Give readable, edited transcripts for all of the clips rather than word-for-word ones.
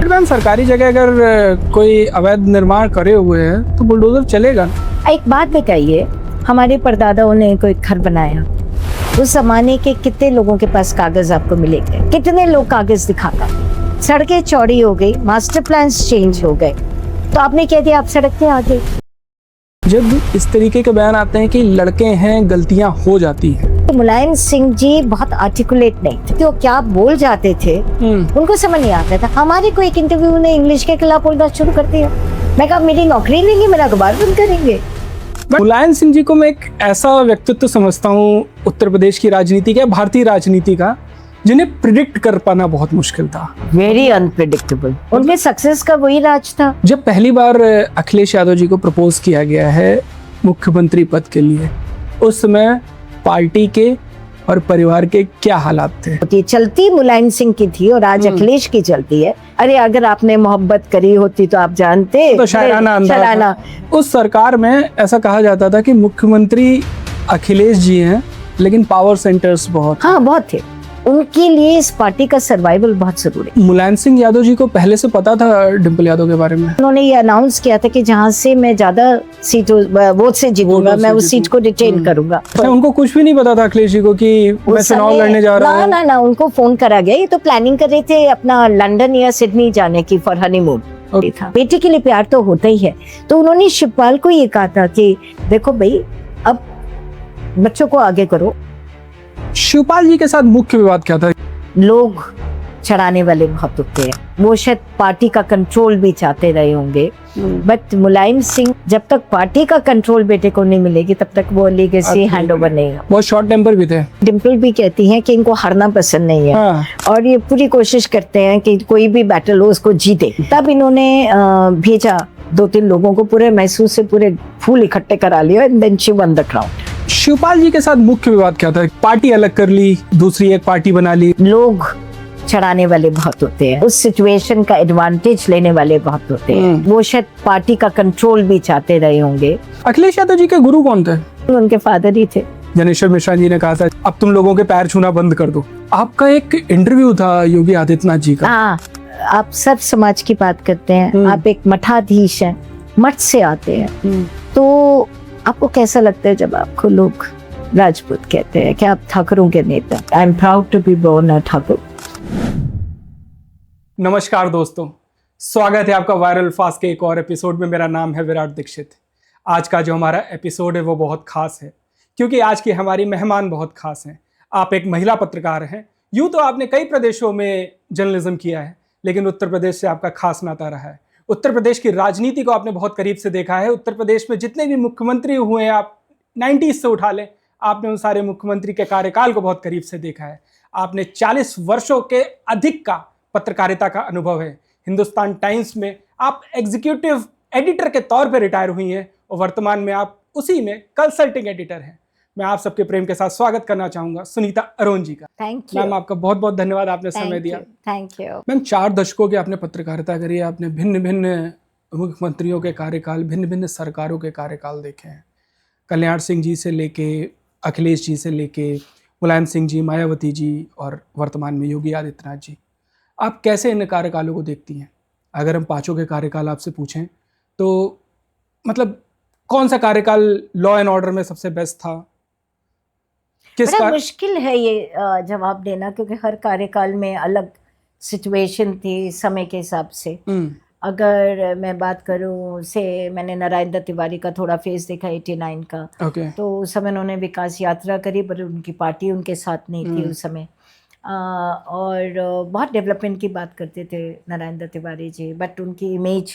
Ma'am सरकारी जगह अगर कोई अवैध निर्माण करे हुए हैं तो बुलडोजर चलेगा। एक बात बताइए, हमारे परदादाओं ने कोई घर बनाया, उस जमाने के कितने लोगों के पास कागज आपको मिलेंगे? कितने लोग कागज दिखाता? सड़कें चौड़ी हो गई, मास्टर प्लान्स चेंज हो गए, तो आपने कह दिया आप सड़क पे आ गए। जब इस तरीके के बयान आते हैं कि लड़के हैं, गलतियां हो जाती हैं। तो मुलायम सिंह जी बहुत आर्टिकुलेट नहीं थे, तो क्या बोल जाते थे उनको समझ नहीं आता था। हमारे को एक इंटरव्यू ने इंग्लिश के खिलाफ बोलना शुरू कर दिया। मैं कहा मेरी नौकरी लेंगे, मेरा अखबार बंद करेंगे। मुलायम सिंह जी को मैं एक ऐसा व्यक्तित्व समझता हूँ उत्तर प्रदेश की राजनीति का, भारतीय राजनीति का, जिन्हें प्रिडिक्ट कर पाना बहुत मुश्किल था। Very unpredictable. उनके सक्सेस का वही राज था। जब पहली बार अखिलेश यादव जी को प्रपोज किया गया है मुख्यमंत्री पद के लिए, उस समय पार्टी के और परिवार के क्या हालात थे? चलती मुलायम सिंह की थी और आज अखिलेश की चलती है। अरे अगर आपने मोहब्बत करी होती तो आप जानते। तो शायराना अंदाज था। उस सरकार में ऐसा कहा जाता था कि मुख्यमंत्री अखिलेश जी हैं, लेकिन पावर सेंटर्स बहुत थे। उनके लिए इस पार्टी का सर्वाइवल बहुत जरूरी है। मुलायम सिंह यादव जी को पहले से पता था डिम्पल यादव के बारे में? उन्होंने ये अनाउंस किया था कि जहां से मैं ज्यादा सीटों वोट से जीतूंगा, मैं उस सीट को रिटेन करूंगा। अच्छा, उनको कुछ भी नहीं पता था अखिलेश जी को कि मैं चुनाव लड़ने जा रहा हूँ? ना, उनको फोन करा गया। ये तो प्लानिंग कर रहे थे अपना लंदन या सिडनी जाने की फॉर हनीमून था। बेटे के लिए प्यार तो होता ही है। तो उन्होंने शिवपाल को ये कहा था कि देखो भाई, अब बच्चों को आगे करो। शिवपाल जी के साथ मुख्य विवाद क्या था? लोग चढ़ाने वाले बहुत होते हैं, वो शायद पार्टी का कंट्रोल भी चाहते रहे होंगे, बट मुलायम सिंह जब तक पार्टी का कंट्रोल बेटे को नहीं मिलेगी तब तक वो लीगेसी हैंड ओवर नहीं होगा। बहुत शॉर्ट टेम्पर भी थे। डिम्पल भी कहती हैं कि इनको हारना पसंद नहीं है। और ये पूरी कोशिश करते हैं कि कोई भी बैटल हो उसको जीते। तब इन्होंने भेजा 2-3 लोगों को, पूरे मैसूर से पूरे फूल इकट्ठे करा लिया, and then she won the crown. Shivpal ji के साथ मुख्य विवाद क्या था? पार्टी अलग कर ली, दूसरी एक पार्टी बना ली। लोग चढ़ाने वाले बहुत होते हैं, उस सिचुएशन का एडवांटेज लेने वाले बहुत होते हैं। वो शायद पार्टी का कंट्रोल भी चाहते रहे होंगे। अखिलेश यादव जी के गुरु कौन थे? उनके फादर ही थे। जनेश्वर मिश्रा जी ने कहा था अब तुम लोगों के पैर छूना बंद कर दो। आपका एक इंटरव्यू था योगी आदित्यनाथ जी का। आप सब समाज की बात करते हैं, आप एक मठाधीश हैं, मठ से आते हैं, तो आपको कैसा लगता है जब आपको लोग राजपूत कहते हैं कि आप ठाकुरों के नेता? I am proud to be born a Thakur. नमस्कार दोस्तों, स्वागत है आपका वायरल फास्ट के एक और एपिसोड में। मेरा नाम है विराट दीक्षित। आज का जो हमारा एपिसोड है वो बहुत खास है, क्योंकि आज की हमारी मेहमान बहुत खास हैं। आप एक महिला पत्रकार हैं। यूँ तो आपने कई प्रदेशों में जर्नलिज्म किया है, लेकिन उत्तर प्रदेश से आपका खास नाता रहा है। उत्तर प्रदेश की राजनीति को आपने बहुत करीब से देखा है। उत्तर प्रदेश में जितने भी मुख्यमंत्री हुए हैं, आप 90s से उठा लें, आपने उन सारे मुख्यमंत्री के कार्यकाल को बहुत करीब से देखा है। आपने 40 वर्षों के अधिक का पत्रकारिता का अनुभव है। हिंदुस्तान टाइम्स में आप एग्जीक्यूटिव एडिटर के तौर पर रिटायर हुई हैं और वर्तमान में आप उसी में कंसल्टिंग एडिटर हैं। मैं आप सबके प्रेम के साथ स्वागत करना चाहूंगा सुनीता अरोन जी का। थैंक यू मैम, आपका बहुत बहुत धन्यवाद, आपने समय दिया। थैंक यू मैम, 4 दशकों की आपने पत्रकारिता करी है। आपने भिन्न भिन्न मुख्यमंत्रियों के कार्यकाल, भिन्न भिन्न सरकारों के कार्यकाल देखे हैं। कल्याण सिंह जी से लेके अखिलेश जी से लेके मुलायम सिंह जी, मायावती जी और वर्तमान में योगी आदित्यनाथ जी। आप कैसे इन कार्यकालों को देखती हैं? अगर हम 5 के कार्यकाल आपसे पूछें तो मतलब कौन सा कार्यकाल लॉ एंड ऑर्डर में सबसे बेस्ट था? बड़ा मुश्किल है ये जवाब देना, क्योंकि हर कार्यकाल में अलग सिचुएशन थी समय के हिसाब से। अगर मैं बात करूं से, मैंने नारायण दत्त तिवारी का थोड़ा फेस देखा 89 का। तो उस समय उन्होंने विकास यात्रा करी, पर उनकी पार्टी उनके साथ नहीं थी उस समय। और बहुत डेवलपमेंट की बात करते थे नारायण दत्त तिवारी जी, बट उनकी image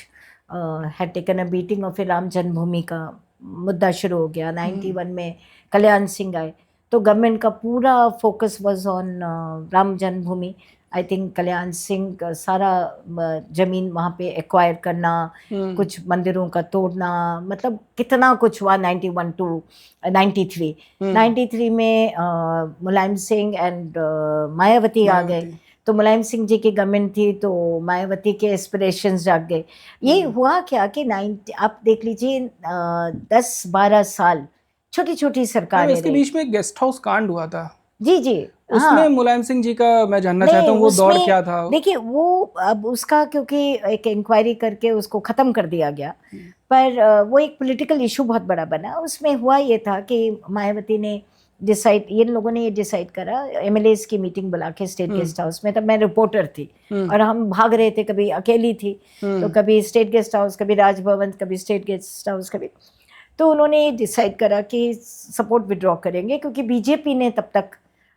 had taken a beating. और फिर राम जन्मभूमि का मुद्दा शुरू हो गया। 91 में कल्याण सिंह आए, तो गवर्नमेंट का पूरा focus was on Ram Janmabhoomi. I think Kalyan Singh का सारा जमीन वहाँ पे एक्वायर करना, कुछ मंदिरों का तोड़ना, मतलब कितना कुछ हुआ 91 टू 93। 93 में मुलायम सिंह एंड मायावती आ गए, तो मुलायम सिंह जी की गवर्नमेंट थी, तो मायावती के एस्पिरेशंस जाग गए। ये हुआ क्या कि आप देख लीजिए 10-12 साल छोटी छोटी सरकारें। इसके बीच में गेस्ट हाउस कांड हुआ था। जी, उसमें मुलायम सिंह जी का मैं जानना चाहता हूँ वो दौर क्या था? देखिए वो अब उसका क्योंकि एक इंक्वायरी करके उसको खत्म कर दिया गया, पर वो एक पॉलिटिकल इशू बहुत बड़ा बना। उसमें हुआ ये था कि मायावती ने डिसाइड, इन लोगों ने ये डिसाइड करा, एमएलएस की मीटिंग बुला के स्टेट गेस्ट हाउस में, तब मैं रिपोर्टर थी और हम भाग रहे थे, कभी अकेली थी तो कभी स्टेट गेस्ट हाउस, कभी राजभवन, कभी स्टेट गेस्ट हाउस, कभी। तो उन्होंने ये डिसाइड करा कि सपोर्ट विड्रॉ करेंगे, क्योंकि बीजेपी ने तब तक,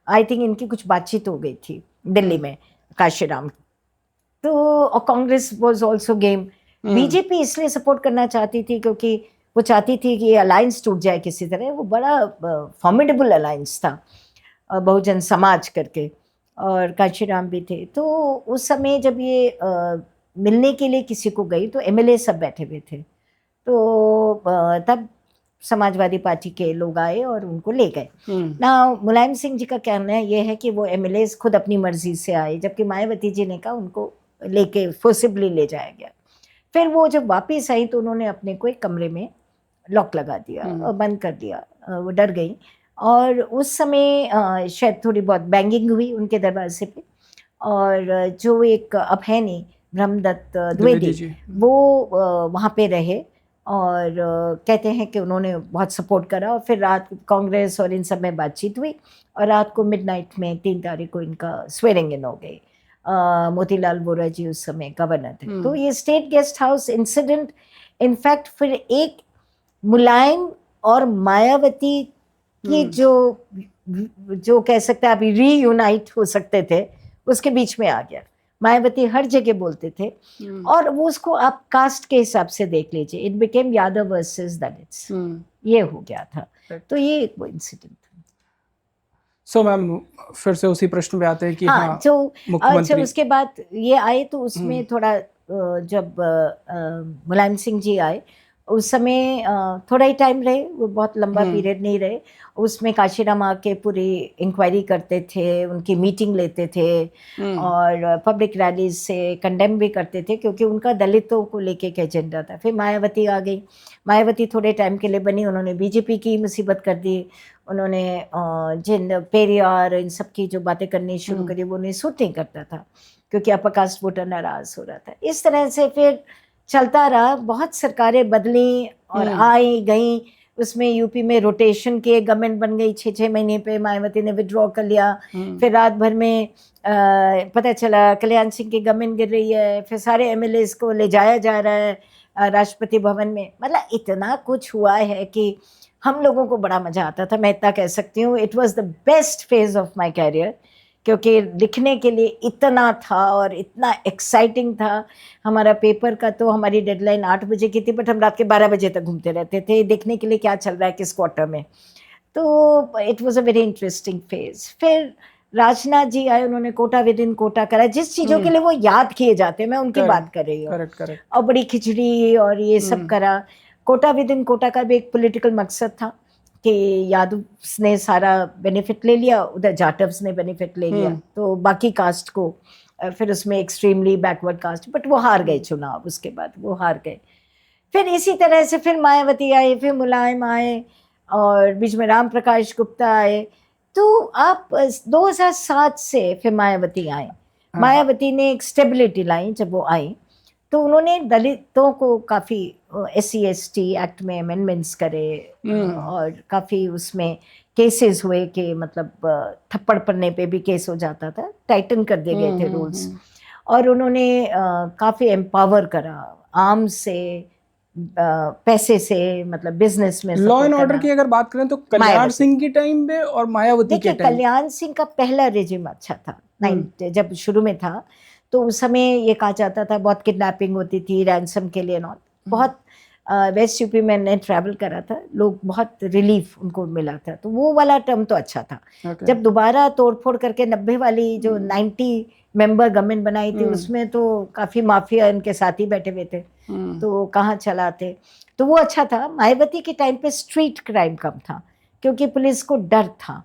आई थिंक इनकी कुछ बातचीत हो गई थी दिल्ली में काशीराम, तो और Congress was also game. BJP इसलिए सपोर्ट करना चाहती थी क्योंकि वो चाहती थी कि ये अलायंस टूट जाए किसी तरह। वो बड़ा फॉर्मिडेबल अलायंस था, बहुजन समाज करके, और काशीराम भी थे। तो उस समय जब ये मिलने के लिए किसी को गई तो एमएलए सब बैठे हुए थे, तो तब समाजवादी पार्टी के लोग आए और उनको ले गए ना। मुलायम सिंह जी का कहना है ये है कि वो एमएलए खुद अपनी मर्जी से आए, जबकि मायावती जी ने कहा उनको लेके फोर्सिबली ले जाया गया। फिर वो जब वापस आई तो उन्होंने अपने को एक कमरे में लॉक लगा दिया और बंद कर दिया, वो डर गई। और उस समय शायद थोड़ी बहुत बैंगिंग हुई उनके दरवाजे पे, और जो एक अब है नहीं, ब्रह्मदत्त द्विवेदी, वो वहाँ पे रहे और कहते हैं कि उन्होंने बहुत सपोर्ट करा। और फिर रात कांग्रेस और इन सब में बातचीत हुई और रात को मिडनाइट में 3 तारीख को इनका स्वेरिंग इन हो गई। मोतीलाल वोरा जी उस समय गवर्नर थे। तो ये state guest house incident in fact फिर एक मुलायम और मायावती की जो कह सकते हैं अभी रीयूनाइट हो सकते थे, उसके बीच में आ गया। मायावती हर जगह बोलते थे और वो उसको आप कास्ट के हिसाब से देख लीजिए, it became Yadav versus Dalits, ये हो गया था। तो ये एक वो इंसिडेंट था। सो मैम फिर से उसी प्रश्न पे आते हैं कि हाँ, अच्छा उसके बाद ये आए तो उसमें थोड़ा जब मुलायम सिंह जी आए उस समय थोड़ा ही टाइम रहे, वो बहुत लंबा पीरियड नहीं रहे। उसमें काशीराम आके पूरी इंक्वायरी करते थे, उनकी मीटिंग लेते थे और पब्लिक रैलीज से कंडेम भी करते थे, क्योंकि उनका दलितों को लेके एक एजेंडा था। फिर मायावती आ गई, मायावती थोड़े टाइम के लिए बनी, उन्होंने बीजेपी की मुसीबत कर दी। उन्होंने जिन पेरियार इन सब की जो बातें करनी शुरू करी वो उन्हें सूट नहीं करता था, क्योंकि अपर कास्ट वोटर नाराज हो रहा था। इस तरह से फिर चलता रहा, बहुत सरकारें बदली और आई गई। उसमें यूपी में रोटेशन के गवर्नमेंट बन गई 6-6 महीने पे, मायावती ने विड्रॉ कर लिया। फिर रात भर में पता चला कल्याण सिंह की गवर्नमेंट गिर रही है, फिर सारे एमएलए को ले जाया जा रहा है राष्ट्रपति भवन में। मतलब इतना कुछ हुआ है कि हम लोगों को बड़ा मजा आता था, मैं इतना कह सकती हूँ। It was the best phase of my career, क्योंकि लिखने के लिए इतना था और इतना एक्साइटिंग था। हमारा पेपर का तो हमारी डेडलाइन 8 बजे की थी, बट हम रात के 12 बजे तक घूमते रहते थे देखने के लिए क्या चल रहा है किस क्वार्टर में। तो it was a very interesting phase. फिर राजनाथ जी आए, उन्होंने कोटा विद इन कोटा करा, जिस चीज़ों के लिए वो याद किए जाते हैं, मैं उनकी बात कर रही हूँ। और बड़ी खिचड़ी और ये सब करा। कोटा विद इन कोटा का भी एक पॉलिटिकल मकसद था कि यादव ने सारा बेनिफिट ले लिया, उधर जाटव्स ने बेनिफिट ले लिया, तो बाकी कास्ट को फिर उसमें एक्सट्रीमली बैकवर्ड कास्ट, बट वो हार गए चुनाव, उसके बाद वो हार गए। फिर इसी तरह से फिर मायावती आए, फिर मुलायम आए और बीच में राम प्रकाश गुप्ता आए। तो आप 2007 से फिर मायावती आए। मायावती ने एक स्टेबिलिटी लाई जब वो आई, तो उन्होंने दलितों को काफ़ी SC/ST एक्ट में अमेंडमेंट्स करे और काफ़ी उसमें केसेस हुए कि मतलब थप्पड़ पड़ने पे भी केस हो जाता था, टाइटन कर दिए गए थे रूल्स। और उन्होंने काफ़ी एम्पावर करा, आर्म्स से, पैसे से, मतलब बिजनेस में। लॉ एंड ऑर्डर की अगर बात करें तो कल्याण सिंह की टाइम पे और मायावती के टाइम, कल्याण सिंह का पहला रेजिम अच्छा था, जब शुरू में था तो उस समय ये कहा जाता था बहुत किडनैपिंग होती थी रैंसम के लिए, नॉट बहुत। वेस्ट यूपी में मैंने ट्रैवल करा था, लोग बहुत रिलीफ उनको मिला था, तो वो वाला टर्म तो अच्छा था। जब दोबारा तोड़फोड़ करके 90 वाली जो 90 मेंबर गवर्नमेंट बनाई थी, उसमें तो काफ़ी माफिया इनके साथ ही बैठे हुए थे, तो कहाँ चलाते, तो वो अच्छा था। मायावती के टाइम पे स्ट्रीट क्राइम कम था क्योंकि पुलिस को डर था,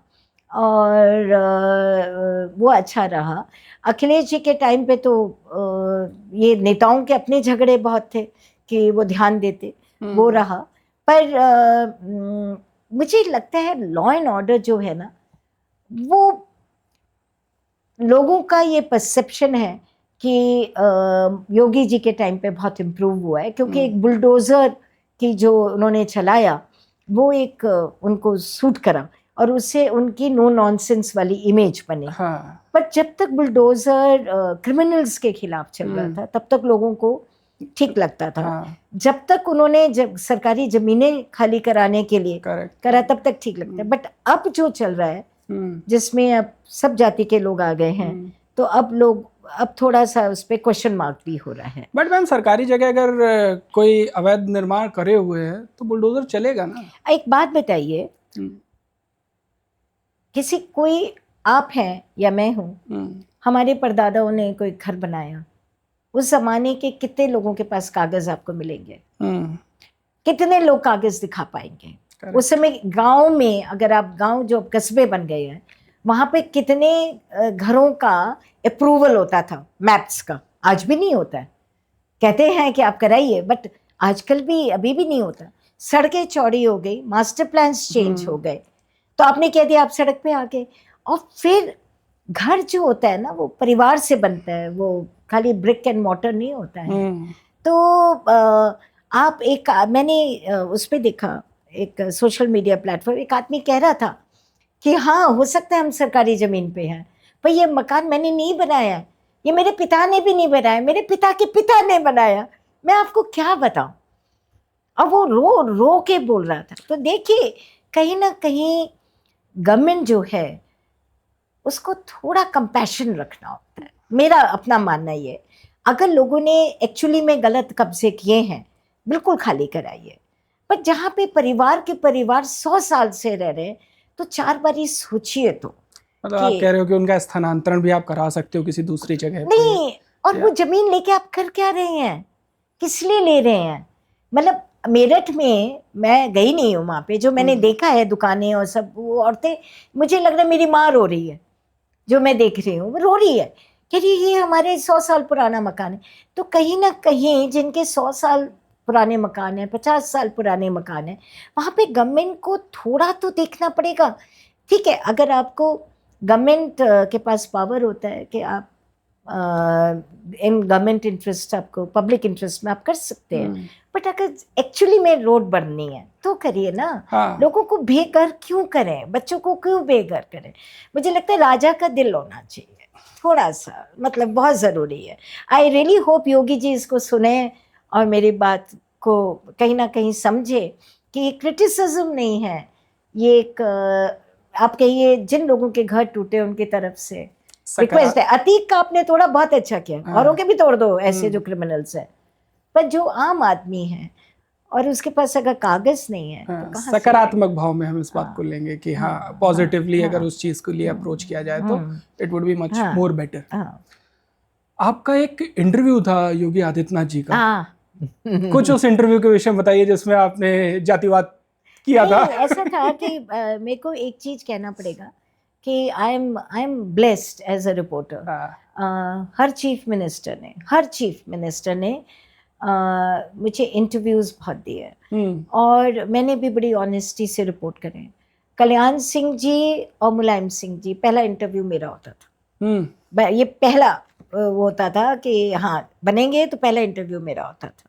और वो अच्छा रहा। अखिलेश जी के टाइम पे तो ये नेताओं के अपने झगड़े बहुत थे कि वो ध्यान देते, वो रहा। पर मुझे लगता है लॉ एंड ऑर्डर जो है ना, वो लोगों का ये परसेप्शन है कि योगी जी के टाइम पे बहुत इम्प्रूव हुआ है, क्योंकि एक बुलडोज़र की जो उन्होंने चलाया वो एक उनको सूट करा और उससे उनकी नो नॉनसेंस वाली इमेज बनी। हाँ। पर जब तक बुलडोज़र क्रिमिनल्स के खिलाफ चल रहा था तब तक लोगों को ठीक लगता था। हाँ। जब तक उन्होंने जब सरकारी ज़मीनें खाली कराने के लिए करेक्ट करा तब तक ठीक लगता है। बट अब जो चल रहा है जिसमें अब सब जाति के लोग आ गए हैं, तो अब थोड़ा सा उस पर क्वेश्चन मार्क भी हो रहा है। बट मैम सरकारी जगह अगर कोई अवैध निर्माण करे हुए है तो बुलडोजर चलेगा ना। एक बात बताइए, कोई आप हैं या मैं हूँ, हमारे परदादाओं ने कोई घर बनाया, उस जमाने के कितने लोगों के पास कागज आपको मिलेंगे? कितने लोग कागज दिखा पाएंगे? उस समय गांव में, अगर आप गांव जो कस्बे बन गए हैं, वहां पे कितने घरों का अप्रूवल होता था मैप्स का? आज भी नहीं होता है। कहते हैं कि आप कराइए, बट आजकल भी अभी भी नहीं होता। सड़कें चौड़ी हो गई, मास्टर प्लान्स चेंज हो गए, तो आपने कह दिया आप सड़क पे आ गए। और फिर घर जो होता है ना वो परिवार से बनता है, वो खाली ब्रिक एंड मॉर्टर नहीं होता है। तो मैंने उस पर देखा, एक सोशल मीडिया प्लेटफॉर्म, एक आदमी कह रहा था कि हाँ हो सकता है हम सरकारी ज़मीन पे हैं, पर ये मकान मैंने नहीं बनाया, ये मेरे पिता ने भी नहीं बनाया, मेरे पिता के पिता ने बनाया, मैं आपको क्या बताऊं। और वो रो रो के बोल रहा था। तो देखिए, कहीं ना कहीं गवर्नमेंट जो है उसको थोड़ा कंपैशन रखना होता है। मेरा अपना मानना ये, अगर लोगों ने एक्चुअली में गलत कब्जे किए हैं, बिल्कुल खाली कराइए। पर जहाँ पे परिवार के परिवार 100 साल से रह रहे हैं, तो 4 बार ही सोचिए। तो मतलब आप कह रहे हो कि उनका स्थानांतरण भी आप करा सकते हो किसी दूसरी जगह पे? नहीं, और वो जमीन लेके आप कर क्या रहे हैं, किस लिए ले रहे हैं? मतलब मेरठ में मैं गई नहीं हूँ, वहाँ पे जो मैंने देखा है दुकानें और सब, वो औरतें, मुझे लग रहा है मेरी माँ रो रही है, जो मैं देख रही हूँ वो रो रही है, कह रही ये हमारे 100 साल पुराना मकान है। तो कहीं ना कहीं जिनके 100 साल पुराने मकान है, 50 साल पुराने मकान है, वहाँ पे गवर्नमेंट को थोड़ा तो देखना पड़ेगा। ठीक है, अगर आपको गवर्नमेंट के पास पावर होता है कि आप इन गवर्नमेंट इंटरेस्ट, आपको पब्लिक इंटरेस्ट में आप कर सकते हैं, बट अगर एक्चुअली में रोड बननी है तो करिए ना। हाँ। लोगों को बेघर क्यों करें, बच्चों को क्यों बेघर करें? मुझे लगता है राजा का दिल होना चाहिए थोड़ा सा, मतलब बहुत ज़रूरी है। I really hope Yogi ji इसको सुने और मेरी बात को कहीं ना कहीं समझे कि ये क्रिटिसिज्म नहीं है, ये एक आप कहिए जिन लोगों के घर टूटे उनकी तरफ से रिक्वेस्ट है। अतीक का आपने तोड़ा, बहुत अच्छा किया, औरों के भी तोड़ दो ऐसे जो क्रिमिनल्स हैं। पर जो आम आदमी है और उसके पास अगर कागज नहीं है, तो कहाँ सकारात्मक भाव में हम इस बात को लेंगे कि हाँ पॉजिटिवली अगर उस चीज को लिए अप्रोच किया जाए तो it would be much more better. आपका एक इंटरव्यू था योगी आदित्यनाथ जी का, कुछ उस इंटरव्यू के विषय में बताइए जिसमें आपने जातिवाद किया था। ऐसा था कि मेरे को एक चीज कहना पड़ेगा कि I am blessed as a reporter. हर चीफ मिनिस्टर ने मुझे इंटरव्यूज़ बहुत दिए और मैंने भी बड़ी ऑनेस्टी से रिपोर्ट करें। कल्याण सिंह जी और मुलायम सिंह जी, पहला इंटरव्यू मेरा होता था। ये पहला होता था कि हाँ बनेंगे तो पहला इंटरव्यू मेरा होता था।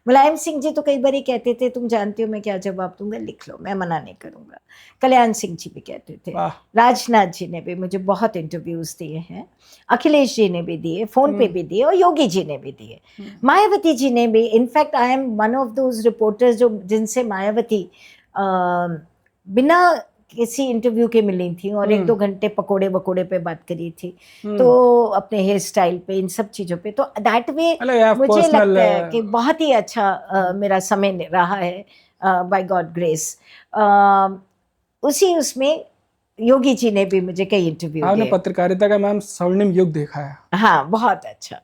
मुलायम सिंह जी तो कई बार ही कहते थे तुम जानते हो मैं क्या जवाब दूंगा, लिख लो, मैं मना नहीं करूंगा। कल्याण सिंह जी भी कहते थे। राजनाथ जी ने भी मुझे बहुत इंटरव्यूज़ दिए हैं, अखिलेश जी ने भी दिए, फ़ोन पे भी दिए, और योगी जी ने भी दिए, मायावती जी ने भी। In fact I am one of those reporters जो जिनसे मायावती बिना किसी इंटरव्यू के मिली थी और 1-2 घंटे पकोड़े वकोड़े पे बात करी थी, तो अपने हेयर स्टाइल पे, इन सब चीज़ों पे। तो दैट वे मुझे लगता है कि बहुत ही अच्छा मेरा समय रहा है, बाय गॉड ग्रेस। उसमें योगी जी ने भी मुझे कई इंटरव्यू दिए। आपने पत्रकारिता का मैम स्वर्णिम युग देखा है। हाँ, बहुत अच्छा,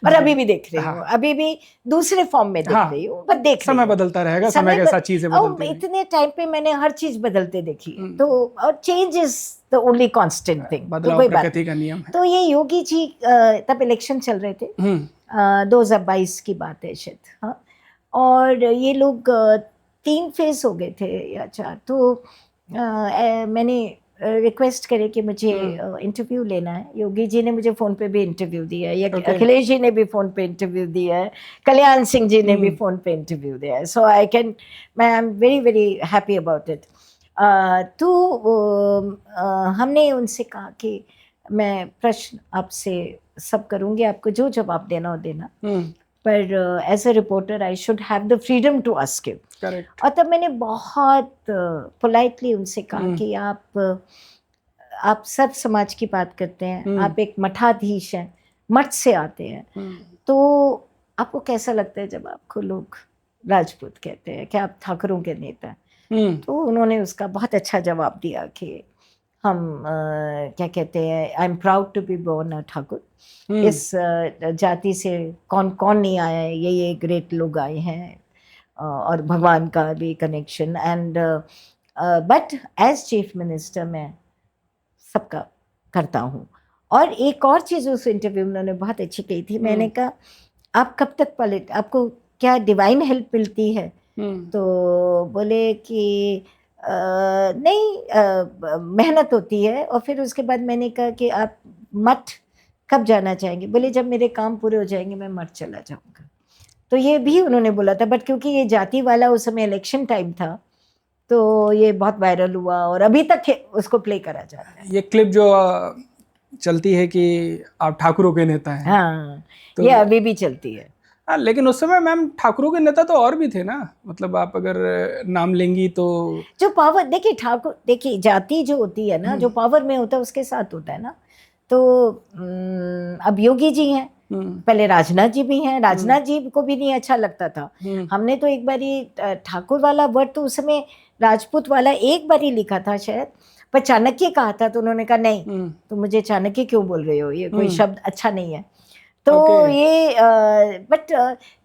और अभी भी देख रही हूँ। अभी भी दूसरे फॉर्म में देख रही हूँ, पर देख समय बदलता रहेगा, समय के साथ चीजें बदलती हैं। इतने टाइम पे मैंने हर चीज बदलते देखी, तो और change is the only constant thing, तो कोई बात प्रकृति का नियम है। तो ये योगी जी तब इलेक्शन चल रहे थे, 2022 की बात है शायद, हाँ, और ये लोग 3 फेज हो गए थे या 4, तो मैंने रिक्वेस्ट करे कि मुझे इंटरव्यू लेना है। योगी जी ने मुझे फ़ोन पे भी इंटरव्यू दिया है, अखिलेश जी ने भी फ़ोन पे इंटरव्यू दिया है, कल्याण सिंह जी ने भी फ़ोन पे इंटरव्यू दिया है। So I am very very happy about it. तो हमने उनसे कहा कि मैं प्रश्न आपसे सब करूँगी, आपको जो जवाब देना हो देना, पर as a reporter I should have the freedom to ask you. और तब मैंने बहुत पोलाइटली उनसे कहा कि आप सब समाज की बात करते हैं, आप एक मठाधीश हैं, मठ से आते हैं, तो आपको कैसा लगता है जब आपको लोग राजपूत कहते हैं कि आप ठाकुरों के नेता हैं? तो उन्होंने उसका बहुत अच्छा जवाब दिया कि हम क्या कहते हैं, I am proud to be born a Thakur. इस जाति से कौन कौन नहीं आया है, ये ग्रेट लोग आए हैं, और भगवान का भी connection. And but as chief minister मैं सबका करता हूँ। और एक और चीज़ उस इंटरव्यू में उन्होंने बहुत अच्छी कही थी, मैंने कहा आप कब तक आपको क्या डिवाइन हेल्प मिलती है? तो बोले कि नहीं, मेहनत होती है। और फिर उसके बाद मैंने कहा कि आप मठ कब जाना चाहेंगे? बोले जब मेरे काम पूरे हो जाएंगे मैं मठ चला जाऊंगा। तो ये भी उन्होंने बोला था, बट क्योंकि ये जाति वाला उस समय इलेक्शन टाइम था तो ये बहुत वायरल हुआ और अभी तक उसको प्ले करा जाता है। ये क्लिप जो चलती है कि आप ठाकुरों के नेता हैं। हाँ, तो ये अभी भी चलती है। लेकिन उस समय मैम ठाकुरों के नेता तो और भी थे ना, मतलब आप अगर नाम लेंगी तो जो पावर, देखिए ठाकुर, देखिए जाति जो होती है ना, जो पावर में होता है उसके साथ होता है ना। तो अब योगी जी हैं, पहले राजनाथ जी भी हैं, राजनाथ जी को भी नहीं अच्छा लगता था। हमने तो एक बारी ठाकुर वाला वर्ड तो उस समय राजपूत वाला एक बार ही लिखा था शायद, पर चाणक्य कहा था तो उन्होंने कहा नहीं, तो मुझे चाणक्य क्यों बोल रहे हो, ये कोई शब्द अच्छा नहीं है। तो ये बट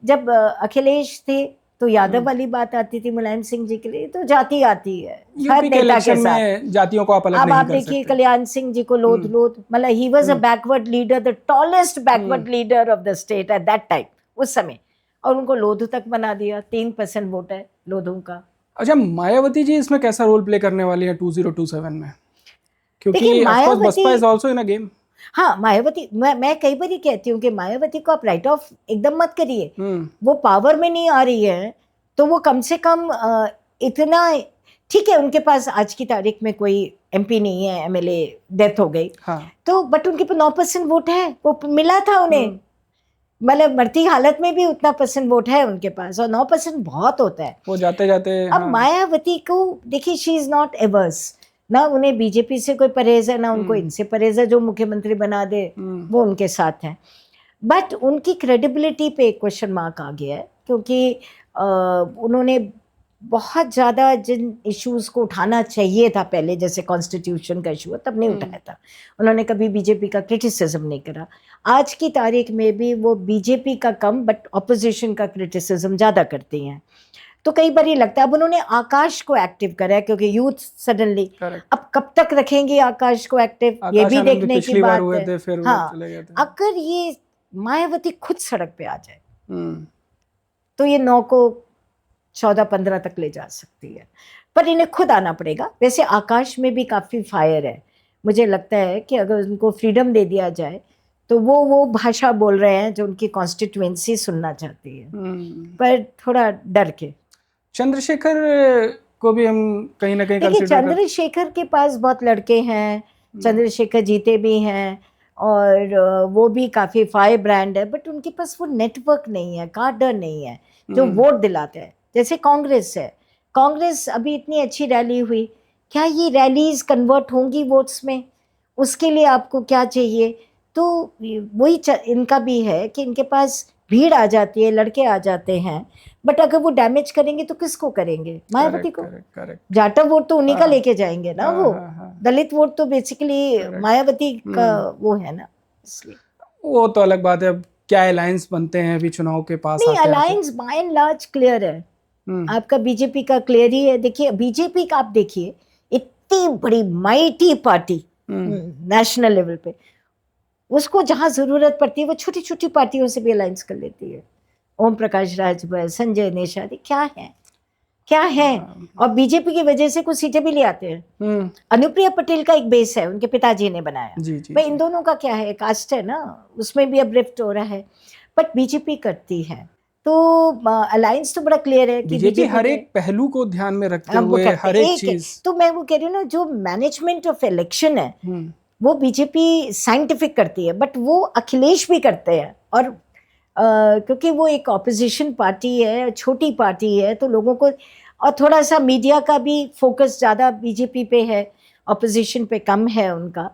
जब अखिलेश थे तो यादव वाली बात आती थी, मुलायम सिंह जी के लिए तो जाति आती है हर नेता के साथ। जातियों को आप अलग अब नहीं आप कर देखिए सकते। कल्याण सिंह जी को लोध मतलब he was a backward leader, the tallest backward leader of the state at that time, उस समय, और उनको लोध तक बना दिया। 3% वोट है लोधों का। अच्छा, मायावती जी इसमें कैसा रोल प्ले करने वाली है 2027 में? क्योंकि देखिए of course Mayawati, BSP is also in a game. हाँ मायावती, मैं कई बार ही कहती हूँ कि मायावती को आप राइट ऑफ एकदम मत करिए। वो पावर में नहीं आ रही है तो वो कम से कम इतना, ठीक है उनके पास आज की तारीख में कोई एमपी नहीं है, एमएलए डेथ हो गई, हाँ। तो बट उनके पास 9% वोट है, वो मिला था उन्हें, मतलब मरती हालत में भी उतना % वोट है उनके पास, और 9% बहुत होता है। वो जाते जाते अब मायावती को देखिए, शी इज नॉट एवर्स, ना उन्हें बीजेपी से कोई परहेज है ना उनको इनसे परहेज है, जो मुख्यमंत्री बना दे वो उनके साथ हैं। बट उनकी क्रेडिबिलिटी पे एक क्वेश्चन मार्क आ गया है, क्योंकि उन्होंने बहुत ज़्यादा जिन इश्यूज़ को उठाना चाहिए था पहले, जैसे कॉन्स्टिट्यूशन का इशू तब नहीं उठाया था, उन्होंने कभी बीजेपी का क्रिटिसिज्म नहीं करा। आज की तारीख में भी वो बीजेपी का कम बट ऑपोजिशन का क्रिटिसिज्म ज़्यादा करती हैं। तो कई बार ये लगता है, अब उन्होंने आकाश को एक्टिव करा है क्योंकि यूथ सडनली, अब कब तक रखेंगे आकाश को एक्टिव, ये भी देखने की बात है। हाँ, अगर ये मायावती खुद सड़क पे आ जाए तो ये 9 को 14-15 तक ले जा सकती है, पर इन्हें खुद आना पड़ेगा। वैसे आकाश में भी काफ़ी फायर है, मुझे लगता है कि अगर उनको फ्रीडम दे दिया जाए तो वो भाषा बोल रहे हैं जो उनकी कॉन्स्टिट्यूएंसी सुनना चाहती है, पर थोड़ा डर के। चंद्रशेखर को भी हम कहीं ना कहीं देखिए चंद्रशेखर के पास बहुत लड़के हैं, चंद्रशेखर जीते भी हैं और वो भी काफ़ी फायर ब्रांड है, बट उनके पास वो नेटवर्क नहीं है, कार्डर नहीं है जो वोट दिलाते हैं। जैसे कांग्रेस है, कांग्रेस अभी इतनी अच्छी रैली हुई, क्या ये रैलीज कन्वर्ट होंगी वोट्स में? उसके लिए आपको क्या चाहिए? तो वही इनका भी है कि इनके पास भीड़ आ जाती है, लड़के आ जाते हैं, बट अगर वो डैमेज करेंगे तो किसको करेंगे? मायावती को। जाटा वोट तो उन्हीं का लेके जाएंगे ना, वो दलित वोट तो बेसिकली मायावती का वो है ना, इसलिए वो तो अलग बात है। अब क्या अलायंस बनते हैं अभी चुनाव के पास? नहीं, alliance by and large clear है, आपका बीजेपी का क्लियर ही है। देखिए बीजेपी का आप देखिए, इतनी बड़ी माइटी पार्टी नेशनल लेवल पे, उसको जहां जरूरत पड़ती है वो छोटी छोटी पार्टियों से भी अलायंस कर लेती है। ओम प्रकाश राजभर, संजय निषाद क्या है, क्या है, और बीजेपी की वजह से कुछ सीटें भी ले आते हैं। अनुप्रिया पटेल का एक बेस है, उनके पिताजी ने बनाया। भाई इन दोनों का क्या है, कास्ट है ना, उसमें भी अब रिफ्ट हो रहा है, बट बीजेपी करती है। तो अलायंस तो बड़ा क्लियर है कि बीजेपी हर एक पहलू को ध्यान में रखते हुए हर एक चीज। तो मैं वो कह रही हूँ ना, जो मैनेजमेंट ऑफ इलेक्शन है वो बीजेपी साइंटिफिक करती है, बट वो अखिलेश भी करते हैं। और क्योंकि वो एक ऑपोजिशन पार्टी है, छोटी पार्टी है, तो लोगों को, और थोड़ा सा मीडिया का भी फोकस ज़्यादा बीजेपी पे है, ऑपोजिशन पे कम है उनका।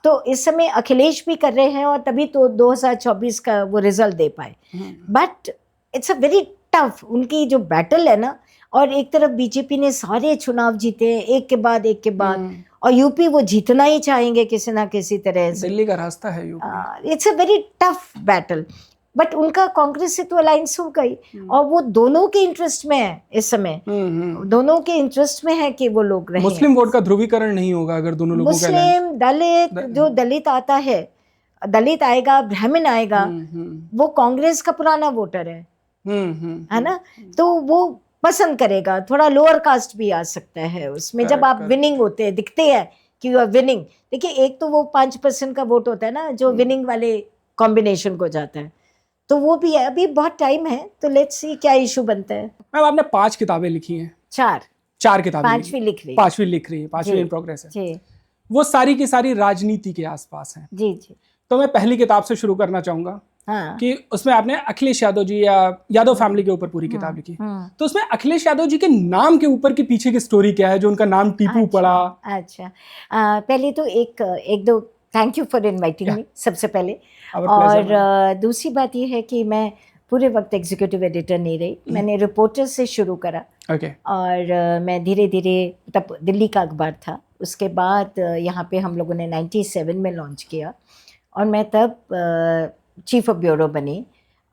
तो इस समय अखिलेश भी कर रहे हैं, और तभी तो 2024 का वो रिजल्ट दे पाए। But it's a very tough, उनकी जो बैटल है ना, और एक तरफ बीजेपी ने सारे चुनाव जीते हैं एक के बाद एक के बाद, और यूपी वो जीतना ही चाहेंगे किसी ना किसी तरह से। दिल्ली का रास्ता है UP. It's a very tough battle, but उनका कांग्रेस से तो अलायंस हो गई, और वो दोनों के इंटरेस्ट में है इस समय। दोनों के इंटरेस्ट में है कि वो लोग रहे। मुस्लिम वोट का ध्रुवीकरण नहीं होगा अगर दोनों लोगों का मुस्लिम, दलित, जो दलित आता है, दलित आएगा, ब्राह्मण आएगा, वो कांग्रेस का पुराना वोटर है ना, तो वो पसंद करेगा। थोड़ा लोअर कास्ट भी आ सकता है उसमें, जब आप विनिंग होते हैं, दिखते हैं कि यू आर विनिंग। देखिए, एक तो वो 5% का वोट होता है ना, जो विनिंग वाले कॉम्बिनेशन को जाता है, तो वो भी है। अभी बहुत टाइम है, तो लेट्स सी क्या इशू बनता है। मैम, आपने 5 किताबें लिखी हैं। 4 किताबें, 5वीं लिख रही है, 5वीं इन प्रोग्रेस है जी। वो सारी की सारी राजनीति के आसपास हैं जी जी। तो मैं पहली किताब से शुरू करना चाहूंगा। हाँ। कि उसमें आपने अखिलेश यादव जी या यादव फैमिली के ऊपर पूरी किताब लिखी। तो उसमें अखिलेश यादव जी के नाम के ऊपर की पीछे की स्टोरी क्या है, जो उनका नाम टीपू पड़ा? अच्छा, पहले तो एक दो thank you for inviting me, सबसे पहले। और दूसरी बात ये है कि मैं पूरे वक्त एग्जीक्यूटिव एडिटर नहीं रही, मैंने रिपोर्टर से शुरू करा। और मैं धीरे धीरे, तब दिल्ली का अखबार था, उसके बाद यहाँ पे हम लोगों ने 97 में लॉन्च किया, और मैं तब चीफ ऑफ ब्यूरो बनी,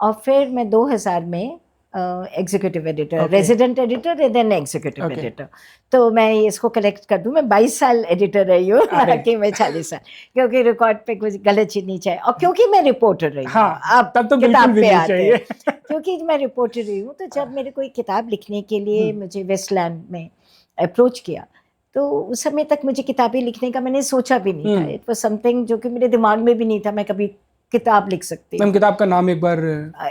और फिर मैं 2000 में executive editor, resident editor and then executive editor. तो मैं इसको कलेक्ट कर दूं, मैं 22 साल एडिटर रही हूँ, कि मैं 40 साल, क्योंकि रिकॉर्ड पे कुछ गलत चीज नहीं चाहिए, और क्योंकि मैं रिपोर्टर रही हूँ। हाँ, अब तब तो किताब पे आते हैं। क्योंकि मैं रिपोर्टर रही हूँ, तो जब मेरे कोई किताब लिखने के लिए मुझे वेस्टलैंड में अप्रोच किया, तो उस समय तक मुझे किताबें लिखने का मैंने सोचा भी नहीं था। इट वाज समथिंग जो कि मेरे दिमाग में भी नहीं था मैं कभी किताब लिख सकती हूँ। किताब का नाम एक बार,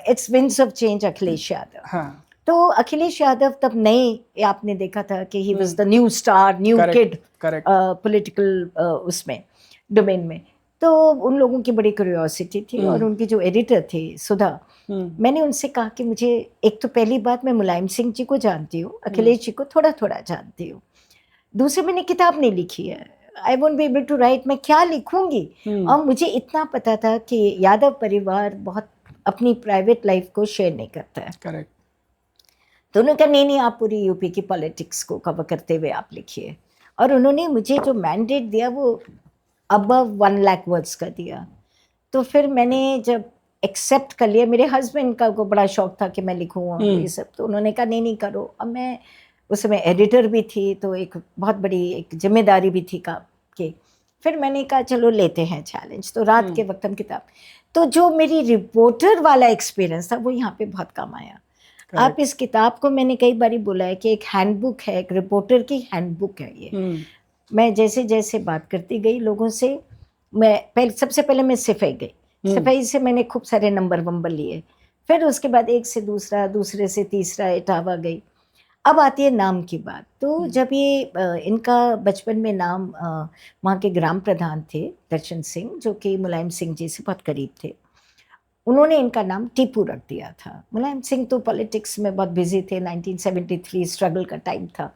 it's winds of change, Akhilesh Yadav. हाँ। तो अखिलेश यादव तब नए, आपने देखा था कि he was the new star, new kid political उसमें डोमेन में। तो उन लोगों की बड़ी क्यूरियोसिटी थी, और उनकी जो एडिटर थी सुधा, मैंने उनसे कहा कि मुझे, एक तो पहली बात, मैं मुलायम सिंह जी को जानती हूँ, अखिलेश जी को थोड़ा थोड़ा जानती हूँ, दूसरे मैंने किताब नहीं लिखी है, I won't be able to write, मैं क्या लिखूंगी। और मुझे इतना पता था कि यादव परिवार बहुत अपनी प्राइवेट लाइफ को शेयर नहीं करता है। करेक्ट। तो उन्होंने कहा नहीं, आप पूरी यूपी की पॉलिटिक्स को कवर करते हुए आप लिखिए। और उन्होंने मुझे जो मैंडेट दिया वो अबव 1 लाख वर्ड्स का दिया। तो फिर मैंने जब एक्सेप्ट कर लिया, मेरे हस्बैंड का को बड़ा शौक था कि मैं लिखूँ ये सब, तो उन्होंने कहा नहीं करो। अब मैं उस समय एडिटर भी थी, तो एक बहुत बड़ी एक जिम्मेदारी भी थी काम की। फिर मैंने कहा चलो लेते हैं चैलेंज। तो रात के वक्त हम किताब, तो जो मेरी रिपोर्टर वाला एक्सपीरियंस था वो यहाँ पे बहुत काम आया। आप इस किताब को, मैंने कई बार बोला है कि एक हैंडबुक है, एक रिपोर्टर की हैंडबुक है ये। मैं जैसे जैसे बात करती गई लोगों से, मैं सबसे पहले मैं सिपाही गई, सिपाही से मैंने खूब सारे नंबर लिए, फिर उसके बाद एक से दूसरा, दूसरे से तीसरा, इटावा गई। अब आती है नाम की बात। तो जब ये इनका बचपन में नाम, वहाँ के ग्राम प्रधान थे दर्शन सिंह, जो कि मुलायम सिंह जी से बहुत करीब थे, उन्होंने इनका नाम टीपू रख दिया था। मुलायम सिंह तो पॉलिटिक्स में बहुत बिजी थे, 1973 स्ट्रगल का टाइम था।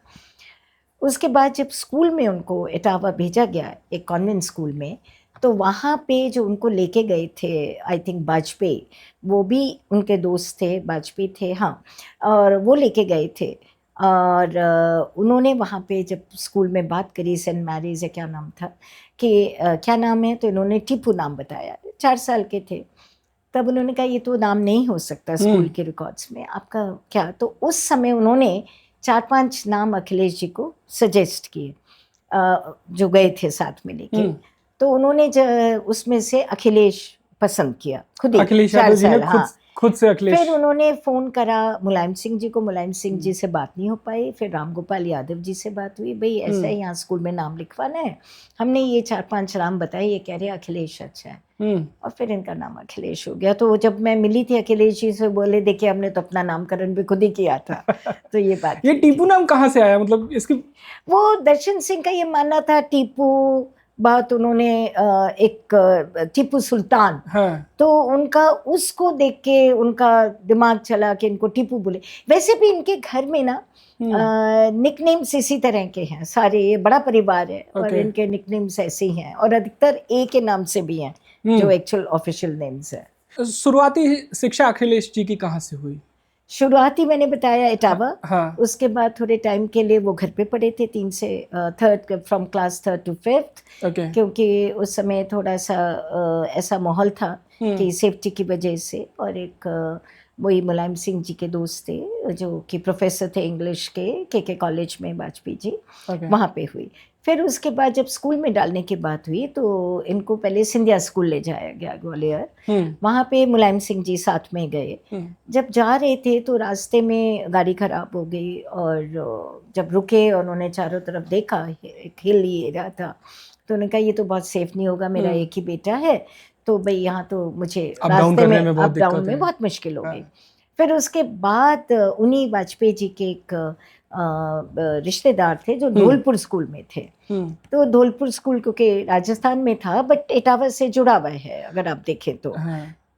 उसके बाद जब स्कूल में उनको इटावा भेजा गया, एक कॉन्वेंट स्कूल में, तो वहाँ पे जो उनको लेके गए थे, आई थिंक वाजपेयी, वो भी उनके दोस्त थे, वाजपेयी थे, हाँ, और वो लेके गए थे। और उन्होंने वहाँ पे जब स्कूल में बात करी, सेंट मैरीज या क्या नाम था, कि क्या नाम है, तो इन्होंने टीपू नाम बताया। 4 साल के थे तब। उन्होंने कहा ये तो नाम नहीं हो सकता स्कूल के रिकॉर्ड्स में, आपका क्या। तो उस समय उन्होंने 4-5 नाम अखिलेश जी को सजेस्ट किए, जो गए थे साथ में लेके। तो उन्होंने उसमें से अखिलेश पसंद किया खुद ही, अखिलेश यादव जी ने खुद खुद से अखिलेश। फिर उन्होंने फ़ोन करा मुलायम सिंह जी को, मुलायम सिंह जी से बात नहीं हो पाई। फिर राम गोपाल यादव जी से बात हुई, भाई ऐसा है यहाँ स्कूल में नाम लिखवाना है, हमने ये 4-5 नाम बताए, ये कह रहे अखिलेश अच्छा है। और फिर इनका नाम अखिलेश हो गया। तो जब मैं मिली थी अखिलेश जी से, बोले देखिए हमने तो अपना नामकरण भी खुद ही किया था। तो ये बात ये टीपू नाम कहाँ से आया, मतलब इसकी? वो दर्शन सिंह का ये मानना था, टीपू बात उन्होंने एक टीपू सुल्तान, हाँ। तो उनका उसको देख के उनका दिमाग चला कि इनको टीपू बोले। वैसे भी इनके घर में ना निकनेम्स इसी तरह के हैं सारे, ये बड़ा परिवार है और इनके निकनेम्स ऐसे ही हैं, और अधिकतर ए के नाम से भी हैं जो एक्चुअल ऑफिशियल नेम्स है। शुरुआती शिक्षा अखिलेश जी की कहाँ से हुई? शुरुआती मैंने बताया इटावा। हाँ। उसके बाद थोड़े टाइम के लिए वो घर पे पढ़े थे, 3 से 3rd, from class 3rd to 5th, क्योंकि उस समय थोड़ा सा ऐसा माहौल था कि सेफ्टी की वजह से। और एक वही मुलायम सिंह जी के दोस्त थे जो कि प्रोफेसर थे इंग्लिश के कॉलेज में, वाजपेयी जी, वहाँ पे हुई। फिर उसके बाद जब स्कूल में डालने की बात हुई तो इनको पहले सिंधिया स्कूल ले जाया गया ग्वालियर। वहाँ पे मुलायम सिंह जी साथ में गए। जब जा रहे थे तो रास्ते में गाड़ी खराब हो गई, और जब रुके और उन्होंने चारों तरफ देखा, एक हिल ही रहा था, तो उन्होंने कहा ये तो बहुत सेफ नहीं होगा, मेरा एक ही बेटा है, तो भाई यहाँ तो मुझे रास्ते में अप डाउन में बहुत मुश्किल हो गई। फिर उसके बाद उन्हीं वाजपेयी जी के एक रिश्तेदार थे जो धौलपुर स्कूल में थे। तो धौलपुर स्कूल क्योंकि राजस्थान में था बट इटावा से जुड़ा हुआ है अगर आप देखें तो।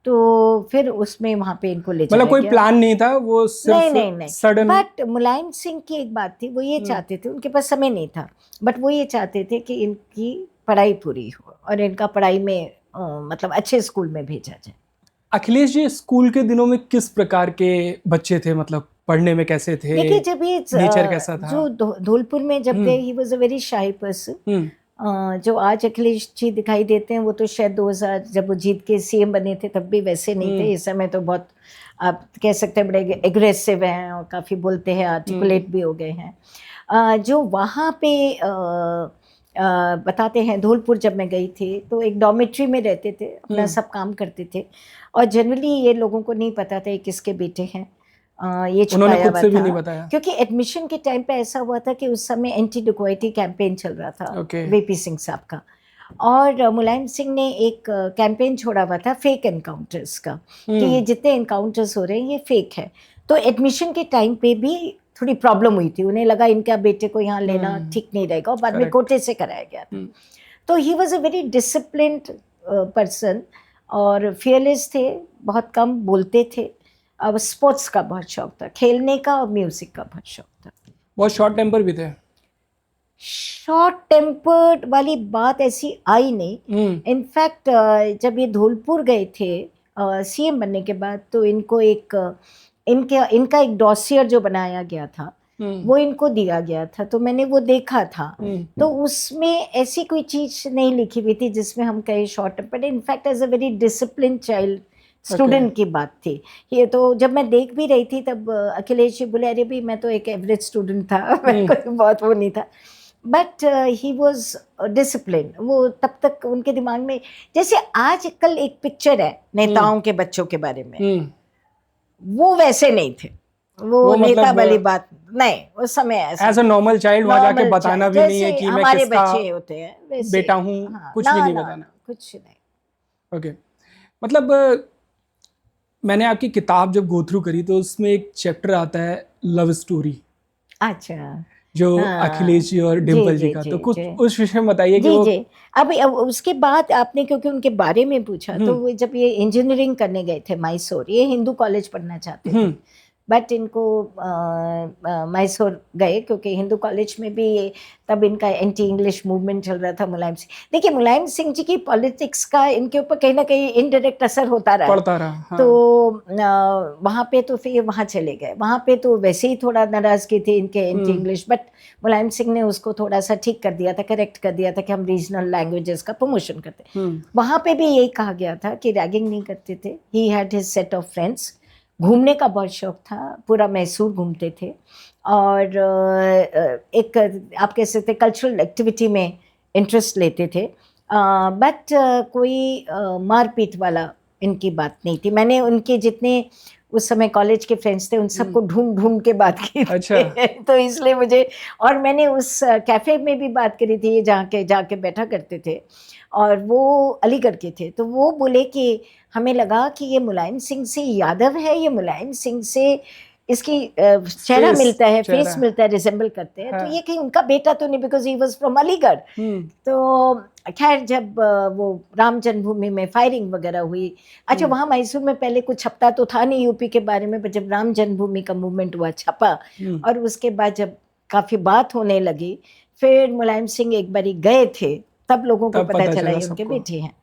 तो फिर उसमें वहाँ पे इनको ले जाया गया। मतलब कोई प्लान नहीं था, वो सिर्फ नहीं सडन। बट मुलायम सिंह की एक बात थी, वो ये चाहते थे, उनके पास समय नहीं था, बट वो ये चाहते थे कि इनकी पढ़ाई पूरी हो और इनका पढ़ाई में मतलब अच्छे स्कूल में भेजा जाए। अखिलेश जी स्कूल के दिनों में किस प्रकार के बच्चे थे, मतलब पढ़ने में कैसे थे? देखिए जब ये नेचर कैसा था? जो धौलपुर में जब गए, he was a very shy person. जो आज अखिलेश जी दिखाई देते हैं वो तो शायद 2000 जब वो जीत के सीएम बने थे तब भी वैसे नहीं थे। इस समय तो बहुत आप कह सकते हैं बड़े एग्रेसिव हैं और काफ़ी बोलते हैं, आर्टिकुलेट भी हो गए हैं। जो वहाँ पे बताते हैं, धौलपुर जब मैं गई थी तो एक डॉर्मेट्री में रहते थे, अपना सब काम करते थे, और जनरली ये लोगों को नहीं पता था ये किसके बेटे हैं। ये उन्होंने छुपाया खुद से भी हुआ नहीं था बताया, क्योंकि एडमिशन के टाइम पे ऐसा हुआ था कि उस समय एंटी डिक्वाइटी कैंपेन चल रहा था वीपी सिंह साहब का, और मुलायम सिंह ने एक कैंपेन छोड़ा हुआ था फेक एनकाउंटर्स का, कि ये जितने एनकाउंटर्स हो रहे हैं ये फेक है। तो एडमिशन के टाइम पे भी थोड़ी प्रॉब्लम हुई थी, उन्हें लगा इनका बेटे को यहाँ लेना ठीक नहीं रहेगा, और बाद में कोटे से कराया गया था। तो he was a very disciplined person और फियरलेस थे, बहुत कम बोलते थे। अब स्पोर्ट्स का बहुत शौक था, खेलने का और म्यूजिक का बहुत शौक था। बहुत शॉर्ट टेम्पर भी थे। शॉर्ट टेम्पर्ड वाली बात ऐसी आई नहीं। इनफैक्ट जब ये धौलपुर गए थे सीएम बनने के बाद, तो इनको इनका एक डॉसियर जो बनाया गया था वो इनको दिया गया था, तो मैंने वो देखा था। तो उसमें ऐसी कोई चीज नहीं लिखी हुई थी जिसमें हम कहें short tempered. In fact as a very discipline child student की बात थी ये। तो जब मैं देख भी रही थी तब अखिलेश जी बोले अरे भाई मैं तो एक एवरेज स्टूडेंट था, मैं कोई बहुत वो नहीं था, बट ही वॉज डिसिप्लिन। वो तब तक उनके दिमाग में, जैसे आज कल एक पिक्चर है नेताओं के बच्चों के बारे में, वो वैसे नहीं थे। वो नेता मतलब, वाली बात नहीं, उस समय ऐसा एज अ नॉर्मल चाइल्ड वहां जाके बताना भी नहीं है कि मैं किसका बच्चे होते हैं वैसे बेटा हूँ, कुछ भी नहीं बताना, कुछ नहीं। ओके मतलब मैंने आपकी किताब जब गो थ्रू करी तो उसमें एक चैप्टर आता है लव स्टोरी, अच्छा, जो अखिलेश जी और डिम्पल जी का, तो कुछ उस विषय में बताइए कि वो अब उसके बाद आपने क्योंकि उनके बारे में पूछा, तो वो जब ये इंजीनियरिंग करने गए थे मैसूर, ये हिंदू कॉलेज पढ़ना चाहते थे, बट इनको मैसूर गए क्योंकि हिंदू कॉलेज में भी तब इनका एंटी इंग्लिश मूवमेंट चल रहा था। मुलायम सिंह, देखिए मुलायम सिंह जी की पॉलिटिक्स का इनके ऊपर कहीं ना कहीं इनडायरेक्ट असर होता रहा, हाँ। तो वहाँ पे तो फिर वहाँ चले गए, वहाँ पे तो वैसे ही थोड़ा नाराजगी थी इनके anti English, but Mulayam Singh ने उसको थोड़ा सा ठीक कर दिया था, करेक्ट कर दिया था कि हम रीजनल लैंग्वेजेस का प्रमोशन करते। वहाँ पे भी यही कहा गया था कि रैगिंग नहीं करते थे। He had his set of friends, घूमने का बहुत शौक था, पूरा मैसूर घूमते थे, और एक आप कह सकते हैं कल्चरल एक्टिविटी में इंटरेस्ट लेते थे, बट कोई मारपीट वाला इनकी बात नहीं थी। मैंने उनके जितने उस समय कॉलेज के फ्रेंड्स थे उन सबको ढूंढ ढूंढ के बात की थी। अच्छा। तो इसलिए मुझे, और मैंने उस कैफ़े में भी बात करी थी जहाँ के जाके बैठा करते थे, और वो अलीगढ़ के थे। तो वो बोले कि हमें लगा कि ये मुलायम सिंह से यादव है, ये मुलायम सिंह से इसकी चेहरा मिलता है, फेस मिलता है, रिजेंबल करते हैं। तो ये कहीं उनका बेटा तो नहीं, because he was from Aligarh. तो खैर जब वो राम जन्मभूमि में फायरिंग वगैरह हुई, अच्छा वहाँ मैसूर में पहले कुछ छपता तो था नहीं यूपी के बारे में, पर जब राम जन्मभूमि का मूवमेंट हुआ छपा, और उसके बाद जब काफ़ी बात होने लगी, फिर मुलायम सिंह एक बारी गए थे, तब लोगों को पता चला ये उनके बेटे हैं।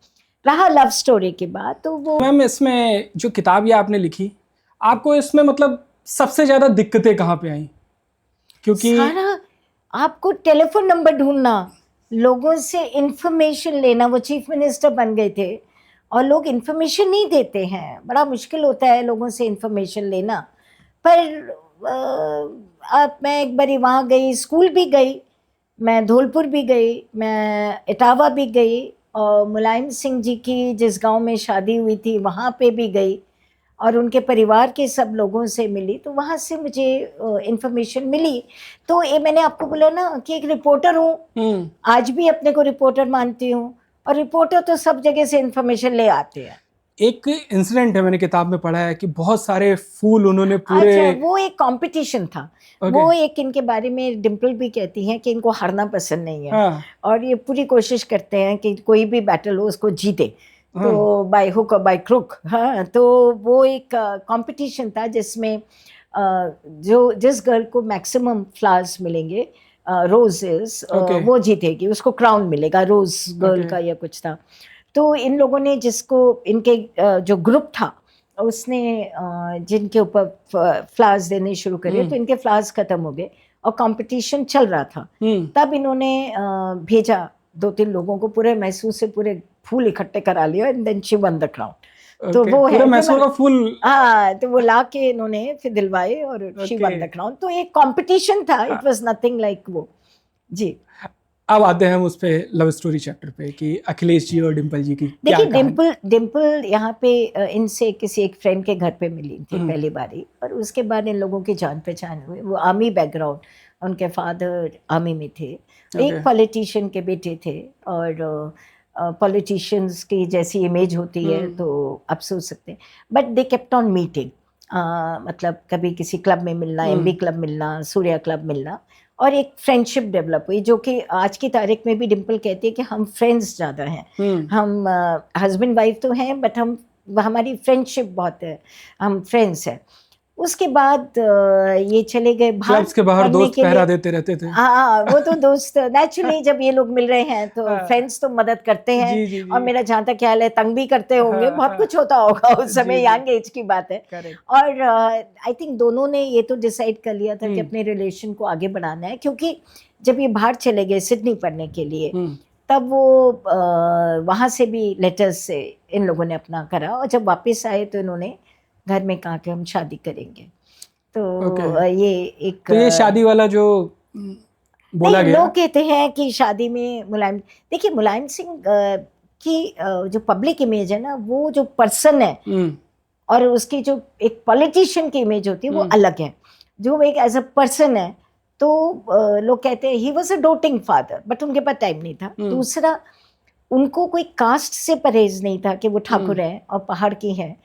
रहा लव स्टोरी के बाद तो वो। मैम इसमें जो किताब ये आपने लिखी, आपको इसमें मतलब सबसे ज्यादा दिक्कतें कहाँ पे आई? क्योंकि सारा आपको टेलीफोन नंबर ढूंढना, लोगों से इंफॉर्मेशन लेना। वो चीफ मिनिस्टर बन गए थे और लोग इंफॉर्मेशन नहीं देते हैं, बड़ा मुश्किल होता है लोगों से इंफॉर्मेशन लेना। पर अब मैं एक बारी वहाँ गई, स्कूल भी गई, मैं धौलपुर भी गई, मैं इटावा भी गई, और मुलायम सिंह जी की जिस गांव में शादी हुई थी वहाँ पे भी गई, और उनके परिवार के सब लोगों से मिली। तो वहाँ से मुझे इंफॉर्मेशन मिली। तो ये मैंने आपको बोला ना कि एक रिपोर्टर हूँ, आज भी अपने को रिपोर्टर मानती हूँ, और रिपोर्टर तो सब जगह से इंफॉर्मेशन ले आते हैं। एक इंसिडेंट है, मैंने किताब में पढ़ा है कि बहुत सारे फूल उन्होंने पूरे। अच्छा, वो एक कंपटीशन था। वो एक, इनके बारे में डिम्पल भी कहती हैं कि इनको हारना पसंद नहीं है। और ये पूरी कोशिश करते हैं कि कोई भी बैटल हो उसको जीते, तो बाय हुक और बाय क्रुक। हाँ, तो वो एक कंपटीशन था जिसमें जो जिस गर्ल को मैक्सिमम फ्लावर्स मिलेंगे, रोजेस, वो जीतेगी, उसको क्राउन मिलेगा, रोज गर्ल का या कुछ था। तो इन लोगों ने जिसको, इनके जो ग्रुप था उसने जिनके ऊपर फ्लावर्स देने शुरू करे, तो इनके फ्लावर्स खत्म हो गए और कंपटीशन चल रहा था। तब इन्होंने भेजा 2-3 लोगों को, पूरे मैसूर से पूरे फूल इकट्ठे करा लिया, and then she won the crown. तो वो पूरे मैसूर का फूल, हाँ, तो वो ला के इन्होंने फिर दिलवाए और शी वन द क्राउन। तो एक कंपटीशन था, इट वाज नथिंग लाइक वो। जी, अब आते हैं हम उस पे लव स्टोरी चैप्टर पे कि अखिलेश जी और डिम्पल जी की। देखिए डिम्पल यहाँ पे इनसे किसी एक फ्रेंड के घर पे मिली थी पहली बारी, और उसके बाद इन लोगों की जान पहचान हुई। वो आर्मी बैकग्राउंड, उनके फादर आर्मी में थे, एक पॉलिटिशियन के बेटे थे, और पॉलिटिशियंस की जैसी इमेज होती है तो आप सोच सकते हैं। But they kept on meeting, मतलब कभी किसी क्लब में मिलना, MB क्लब मिलना, सूर्या क्लब मिलना, और एक फ्रेंडशिप डेवलप हुई, जो कि आज की तारीख में भी डिम्पल कहती है कि हम फ्रेंड्स ज़्यादा हैं। हम हस्बैंड वाइफ तो हैं, बट हमारी फ्रेंडशिप बहुत है, हम फ्रेंड्स हैं। उसके बाद ये चले गए क्लब्स के बाहर, दोस्त पहरा देते रहते थे। हाँ, वो तो दोस्त नेचुरली जब ये लोग मिल रहे हैं तो फ्रेंड्स तो मदद करते हैं। जी, जी, जी। और मेरा जहाँ तक ख्याल है तंग भी करते होंगे, बहुत कुछ होता होगा उस समय, यंग एज की बात है। और आई थिंक दोनों ने ये तो डिसाइड कर लिया था कि अपने रिलेशन को आगे बढ़ाना है, क्योंकि जब ये बाहर चले गए सिडनी पढ़ने के लिए, तब वो वहाँ से भी लेटर्स से इन लोगों ने अपना करा, और जब वापस आए तो इन्होंने घर में कहा कि हम शादी करेंगे। तो ये एक, तो ये शादी वाला जो बोला गया, लोग कहते हैं कि शादी में मुलायम, देखिए मुलायम सिंह की जो पब्लिक इमेज है ना, वो जो पर्सन है और उसकी जो एक पॉलिटिशियन की इमेज होती है वो अलग है। जो एक एज अ पर्सन है तो लोग कहते हैं he was a doting father, but उनके पास टाइम नहीं था। दूसरा, उनको कोई कास्ट से परहेज नहीं था कि वो ठाकुर है और पहाड़ की है।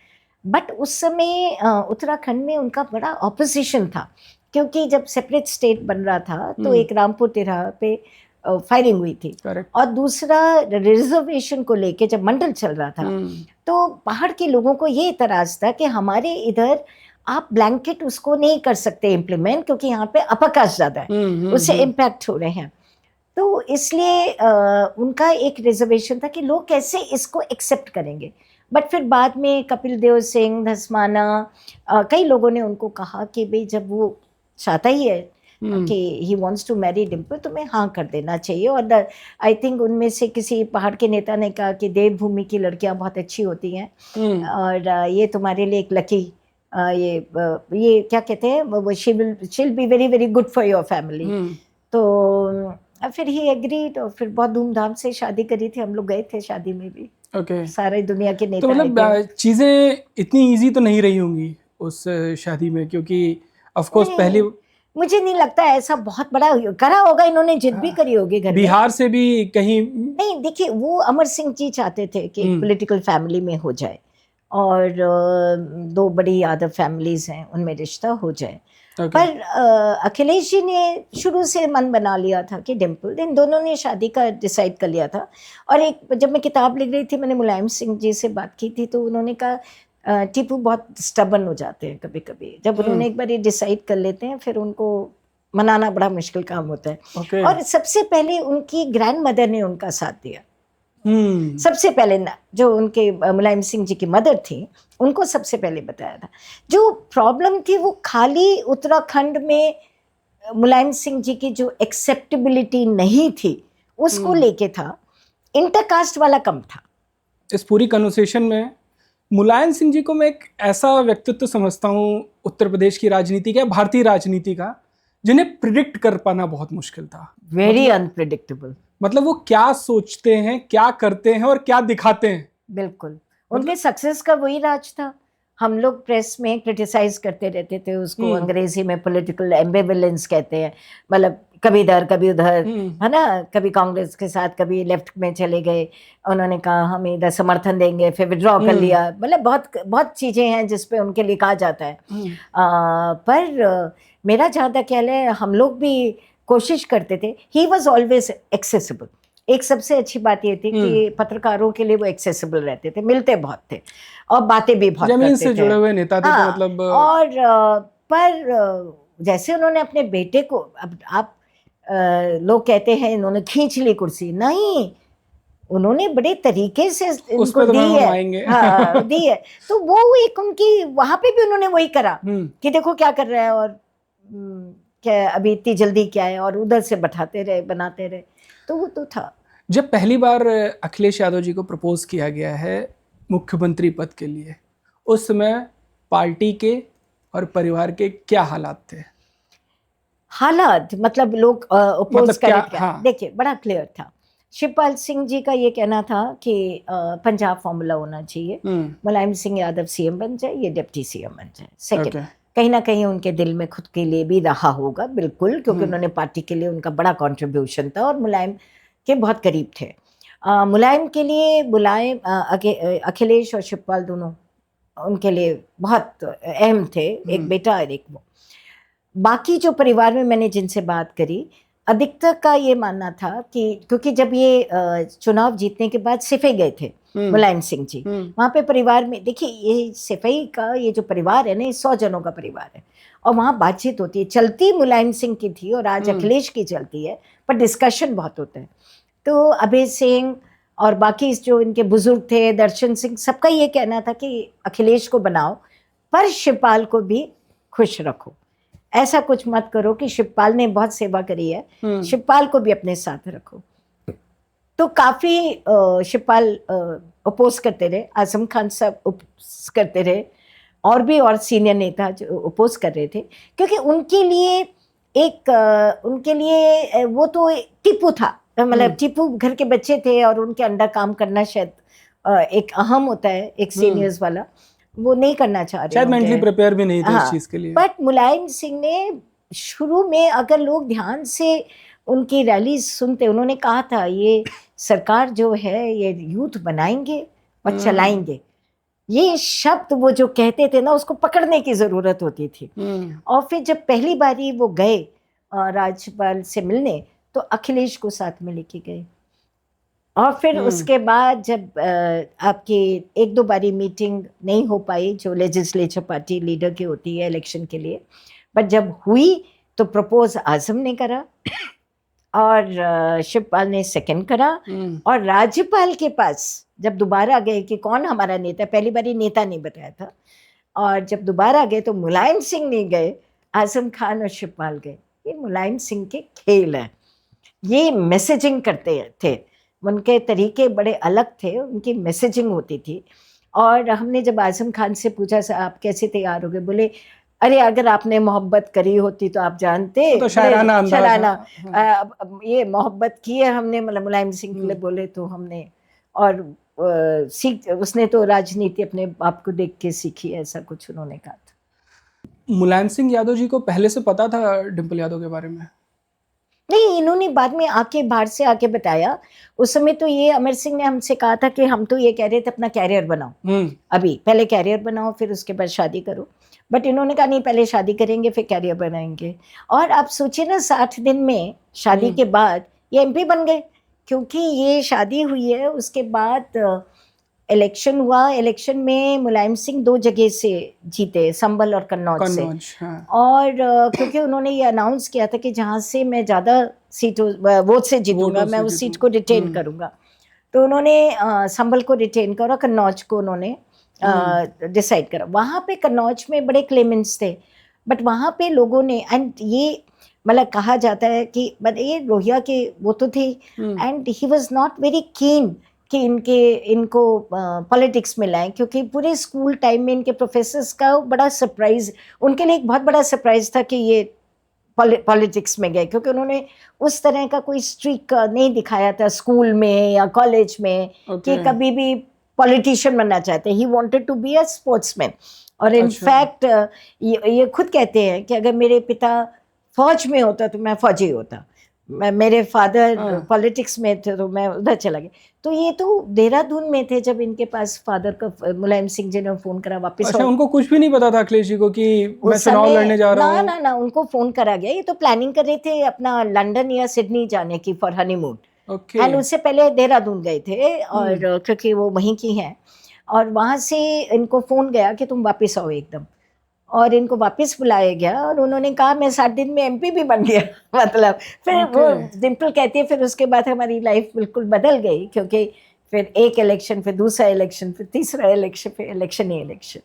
बट उस समय उत्तराखंड में उनका बड़ा ऑपोजिशन था, क्योंकि जब सेपरेट स्टेट बन रहा था तो एक रामपुर तिराहा पे फायरिंग हुई थी। और दूसरा, रिजर्वेशन को लेके जब मंडल चल रहा था तो पहाड़ के लोगों को ये इतराज था कि हमारे इधर आप ब्लैंकेट उसको नहीं कर सकते इम्प्लीमेंट, क्योंकि यहाँ पे अपर कास्ट ज़्यादा है, उससे इम्पैक्ट हो रहे हैं। तो इसलिए उनका एक रिजर्वेशन था कि लोग कैसे इसको एक्सेप्ट करेंगे। बट फिर बाद में कपिल देव सिंह, धस्माना, कई लोगों ने उनको कहा कि भाई जब वो चाहता ही है कि he wants to marry Dimple, तुम्हें हाँ कर देना चाहिए। और आई थिंक उनमें से किसी पहाड़ के नेता ने कहा कि देवभूमि की लड़कियां बहुत अच्छी होती हैं, और ये तुम्हारे लिए एक लकी, ये क्या कहते हैं वो, she'll be very very good for your family। तो फिर ही एग्रीड, और फिर बहुत धूमधाम से शादी करी थी, हम लोग गए थे शादी में भी। ओके। सारी दुनिया के नेता तो मतलब चीजें इतनी इजी तो नहीं रही होंगी उस शादी में, क्योंकि ऑफ कोर्स पहली, मुझे नहीं लगता ऐसा बहुत बड़ा करा होगा, इन्होंने जिद भी करी होगी घर में। बिहार से भी कहीं नहीं, देखिए वो अमर सिंह जी चाहते थे कि पॉलिटिकल फैमिली में हो जाए, और दो बड़ी यादव फैमिलीज हैं उनमें रिश्ता हो जाए। पर अखिलेश जी ने शुरू से मन बना लिया था कि डिम्पल, इन दोनों ने शादी का डिसाइड कर लिया था। और एक जब मैं किताब लिख रही थी, मैंने मुलायम सिंह जी से बात की थी, तो उन्होंने कहा टीपू बहुत स्टबर्न हो जाते हैं कभी कभी, जब उन्होंने एक बार ये डिसाइड कर लेते हैं फिर उनको मनाना बड़ा मुश्किल काम होता है। और सबसे पहले उनकी ग्रैंड मदर ने उनका साथ दिया। सबसे पहले ना, जो उनके मुलायम सिंह जी की मदर थी, उनको सबसे पहले बताया था। जो प्रॉब्लम थी वो खाली उत्तराखंड में मुलायम सिंह जी की जो एक्सेप्टेबिलिटी नहीं थी उसको लेके था, इंटरकास्ट वाला कम था। इस पूरी कन्वर्सेशन में मुलायम सिंह जी को मैं एक ऐसा व्यक्तित्व समझता हूँ उत्तर प्रदेश की राजनीति का, भारतीय राजनीति का, जिन्हें प्रिडिक्ट कर पाना बहुत मुश्किल था। Very unpredictable. मतलब वो क्या सोचते हैं, क्या करते हैं और क्या दिखाते हैं। बिल्कुल उनके सक्सेस का वही राज था। हम लोग प्रेस में क्रिटिसाइज करते रहते थे उसको, अंग्रेजी में पॉलिटिकल एम्बिवेलेंस कहते हैं, मतलब कभी इधर कभी उधर, है ना, कभी कांग्रेस के साथ कभी लेफ्ट में चले गए, उन्होंने कहा हम इधर समर्थन देंगे फिर विड्रॉ कर लिया, मतलब बहुत बहुत चीजें हैं जिसपे उनके लिए कहा जाता है। पर मेरा जहाँ तक ख्याल है, हम लोग भी कोशिश करते थे। He was always accessible. एक सबसे अच्छी बात ये थी कि पत्रकारों के लिए वो एक्सेसिबल रहते थे, मिलते बहुत थे और बातें भी बहुत जमीन करते से थे। जुड़े हुए नेता थे। हाँ, तो मतलब और पर जैसे उन्होंने अपने बेटे को, अब आप लोग कहते हैं इन्होंने खींच ली कुर्सी, नहीं, उन्होंने बड़े तरीके से उनको तो दी है। हाँ, दी है। तो वो एक उनकी, वहां पे भी उन्होंने वही करा कि देखो क्या कर रहा है, और क्या अभी इतनी जल्दी क्या है, और उधर से बैठाते रहे, बनाते रहे। तो वो तो था। जब पहली बार अखिलेश यादव जी को प्रपोज किया गया है मुख्यमंत्री पद के लिए, उस समय पार्टी के और परिवार के क्या हालात थे? हालात मतलब लोग अपोज मतलब करें क्या? हाँ। देखिए बड़ा क्लियर था। शिवपाल सिंह जी का ये कहना था कि पंजाब फॉर्मूला होना चाहिए, मुलायम सिंह यादव सीएम बन जाए, ये डिप्टी सीएम बन जाए। सेकंड, कहीं ना कहीं उनके दिल में खुद के लिए भी रहा होगा, बिल्कुल, क्योंकि उन्होंने पार्टी के लिए उनका बड़ा कंट्रीब्यूशन था और मुलायम के बहुत करीब थे। मुलायम के लिए अखिलेश और शिवपाल दोनों उनके लिए बहुत अहम थे, एक बेटा और एक वो। बाकी जो परिवार में मैंने जिनसे बात करी, अधिकतर का ये मानना था कि क्योंकि जब ये चुनाव जीतने के बाद सिफे गए थे मुलायम सिंह जी, वहाँ पे परिवार में, देखिए ये सिफई का ये जो परिवार है ना, ये 100 जनों का परिवार है, और वहाँ बातचीत होती है, चलती मुलायम सिंह की थी और आज अखिलेश की चलती है, पर डिस्कशन बहुत होता है। तो अभय सिंह और बाकी जो इनके बुजुर्ग थे, दर्शन सिंह, सबका ये कहना था कि अखिलेश को बनाओ पर शिवपाल को भी खुश रखो, ऐसा कुछ मत करो कि शिवपाल ने बहुत सेवा करी है, शिवपाल को भी अपने साथ रखो। तो काफी शिवपाल अपोज करते रहे, आजम खान साहब अपोज करते रहे, और भी और सीनियर नेता जो अपोज कर रहे थे, क्योंकि उनके लिए वो तो टीपू था, मतलब टीपू घर के बच्चे थे और उनके अंडर काम करना शायद एक अहम होता है, एक सीनियर्स वाला, वो नहीं करना चाह रहे, शायद मेंटली प्रिपेयर भी नहीं थे इस चीज के लिए। बट मुलायम सिंह ने शुरू में, अगर लोग ध्यान से उनकी रैली सुनते, उन्होंने कहा था ये सरकार जो है ये यूथ बनाएंगे और चलाएंगे, ये शब्द वो जो कहते थे ना, उसको पकड़ने की जरूरत होती थी। और फिर जब पहली बारी वो गए राज्यपाल से मिलने, तो अखिलेश को साथ में लेके गए, और फिर उसके बाद जब आपकी एक दो बारी मीटिंग नहीं हो पाई जो लेजिस्लेचर पार्टी लीडर की होती है इलेक्शन के लिए, बट जब हुई तो प्रपोज आजम ने करा और शिवपाल ने सेकंड करा, और राज्यपाल के पास जब दोबारा गए कि कौन हमारा नेता, पहली बारी नेता नहीं बताया था, और जब दोबारा गए तो मुलायम सिंह नहीं गए, आजम खान और शिवपाल गए। ये मुलायम सिंह के खेल है, ये मैसेजिंग करते थे, उनके तरीके बड़े अलग थे, उनकी मैसेजिंग होती थी। और हमने जब आजम खान से पूछा आप कैसे तैयार हो गए, बोले अरे अगर आपने मोहब्बत करी होती तो आप जानते, तो शायराना ये मोहब्बत की है हमने, मतलब मुलायम सिंह के लिए बोले तो हमने, और सीख, उसने तो राजनीति अपने बाप को देख के सीखी, ऐसा कुछ उन्होंने कहा था। मुलायम सिंह यादव जी को पहले से पता था डिम्पल यादव के बारे में? नहीं, इन्होंने बाद में आके बाहर से आके बताया। उस समय तो ये अमर सिंह ने हमसे कहा था कि हम तो ये कह रहे थे अपना कैरियर बनाओ, अभी पहले कैरियर बनाओ फिर उसके बाद शादी करो। बट इन्होंने कहा नहीं, पहले शादी करेंगे फिर कैरियर बनाएंगे। और आप सोचिए ना, 60 दिन में शादी के बाद ये एमपी बन गए, क्योंकि ये शादी हुई है उसके बाद इलेक्शन हुआ। इलेक्शन में मुलायम सिंह 2 जगह से जीते, संभल और कन्नौज से। हाँ। और क्योंकि उन्होंने ये अनाउंस किया था कि जहाँ से मैं ज़्यादा सीटों वोट से जीतूंगा मैं उस सीट को रिटेन करूंगा, तो उन्होंने संभल को रिटेन करा, कन्नौज को उन्होंने डिसाइड करा। वहाँ पे कन्नौज में बड़े क्लेमेंट्स थे, बट वहाँ पे लोगों ने, एंड ये मतलब कहा जाता है कि बट ये लोहिया के वो तो थे, and he was not very keen कि इनको पॉलिटिक्स में लाएं, क्योंकि पूरे स्कूल टाइम में इनके प्रोफेसर्स का बड़ा सरप्राइज, उनके लिए एक बहुत बड़ा सरप्राइज था कि ये पॉलिटिक्स में गए, क्योंकि उन्होंने उस तरह का कोई स्ट्रीक नहीं दिखाया था स्कूल में या कॉलेज में कि कभी भी पॉलिटिशियन बनना चाहते। He wanted to be a sportsman. और इनफैक्ट ये खुद कहते हैं कि अगर मेरे पिता फौज में होता तो मैं फौजी होता, मेरे फादर पॉलिटिक्स में थे तो मैं उधर चला गया। तो ये तो देहरादून में थे जब इनके पास फादर का मुलायम सिंह जी ने फोन करा वापस। अच्छा, उनको कुछ भी नहीं पता था अखिलेश जी को कि मैं चुनाव लड़ने जा रहा हूँ? ना, उनको फोन करा गया। ये तो प्लानिंग कर रहे थे अपना लंदन या सिडनी जाने की फॉर हनीमून, एंड उससे पहले देहरादून गए थे, और क्योंकि वो वहीं की हैं, और वहाँ से इनको फोन गया कि तुम वापस आओ एकदम, और इनको वापस बुलाया गया। और उन्होंने कहा मैं 60 दिन में एमपी भी बन गया। मतलब फिर वो डिम्पल कहती है फिर उसके बाद हमारी लाइफ बिल्कुल बदल गई, क्योंकि फिर एक इलेक्शन, फिर दूसरा इलेक्शन, फिर तीसरा इलेक्शन, फिर इलेक्शन ही इलेक्शन।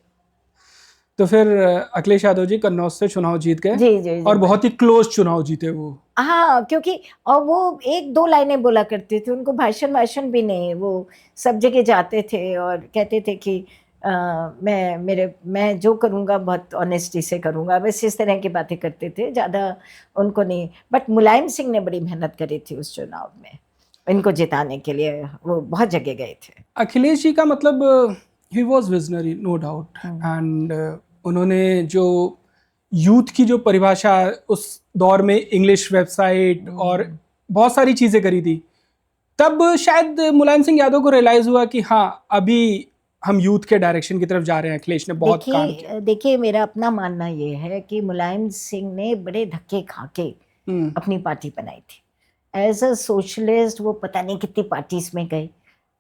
तो फिर अखिलेश यादव जी कन्नौज से चुनाव जीत गए। जी, और बहुत ही क्लोज चुनाव जीते वो। हाँ, क्योंकि और वो 1-2 लाइनें बोला करते थे, उनको भाषण भी नहीं, वो सब जगह जाते थे और कहते थे कि मैं जो करूँगा बहुत ऑनेस्टी से करूँगा, बस इस तरह की बातें करते थे, ज़्यादा उनको नहीं। बट मुलायम सिंह ने बड़ी मेहनत करी थी उस चुनाव में इनको जिताने के लिए, वो बहुत जगह गए थे। अखिलेश जी का मतलब he was visionary, no doubt, and उन्होंने जो यूथ की जो परिभाषा उस दौर में इंग्लिश वेबसाइट और बहुत सारी चीज़ें करी थी, तब शायद मुलायम सिंह यादव को रियलाइज़ हुआ कि हाँ अभी हम यूथ के डायरेक्शन की तरफ जा रहे हैं। अखिलेश ने बहुत काम किया। देखिए मेरा अपना मानना ये है कि मुलायम सिंह ने बड़े धक्के खा के अपनी पार्टी बनाई थी। एज अ सोशलिस्ट वो पता नहीं कितनी पार्टीज में गए,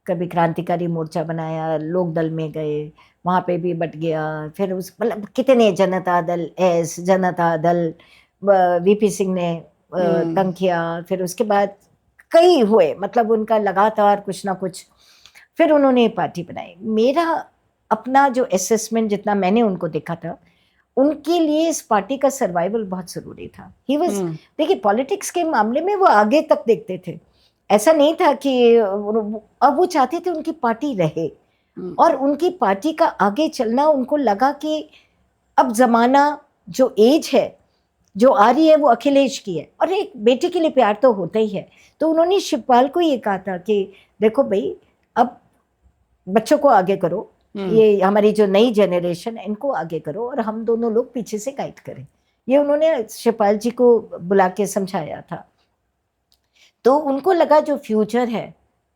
कभी क्रांतिकारी मोर्चा बनाया, लोक दल में गए, वहाँ पे भी बट गया, फिर उस मतलब कितने जनता दल, जनता दल, वीपी सिंह ने तंग किया, फिर उसके बाद कई हुए, मतलब उनका लगातार कुछ ना कुछ, फिर उन्होंने पार्टी बनाई। मेरा अपना जो असेसमेंट जितना मैंने उनको देखा था, उनके लिए इस पार्टी का सर्वाइवल बहुत ज़रूरी था। ही वाज, देखिए पॉलिटिक्स के मामले में वो आगे तक देखते थे, ऐसा नहीं था कि अब वो चाहते थे उनकी पार्टी रहे, और उनकी पार्टी का आगे चलना, उनको लगा कि अब ज़माना, जो एज है जो आ रही है वो अखिलेश की है, और एक बेटे के लिए प्यार तो होता ही है। तो उन्होंने शिवपाल को ये कहा था कि देखो भाई, अब बच्चों को आगे करो, ये हमारी जो नई जनरेशन है इनको आगे करो, और हम दोनों लोग पीछे से गाइड करें। ये उन्होंने शिवपाल जी को बुला के समझाया था। तो उनको लगा जो फ्यूचर है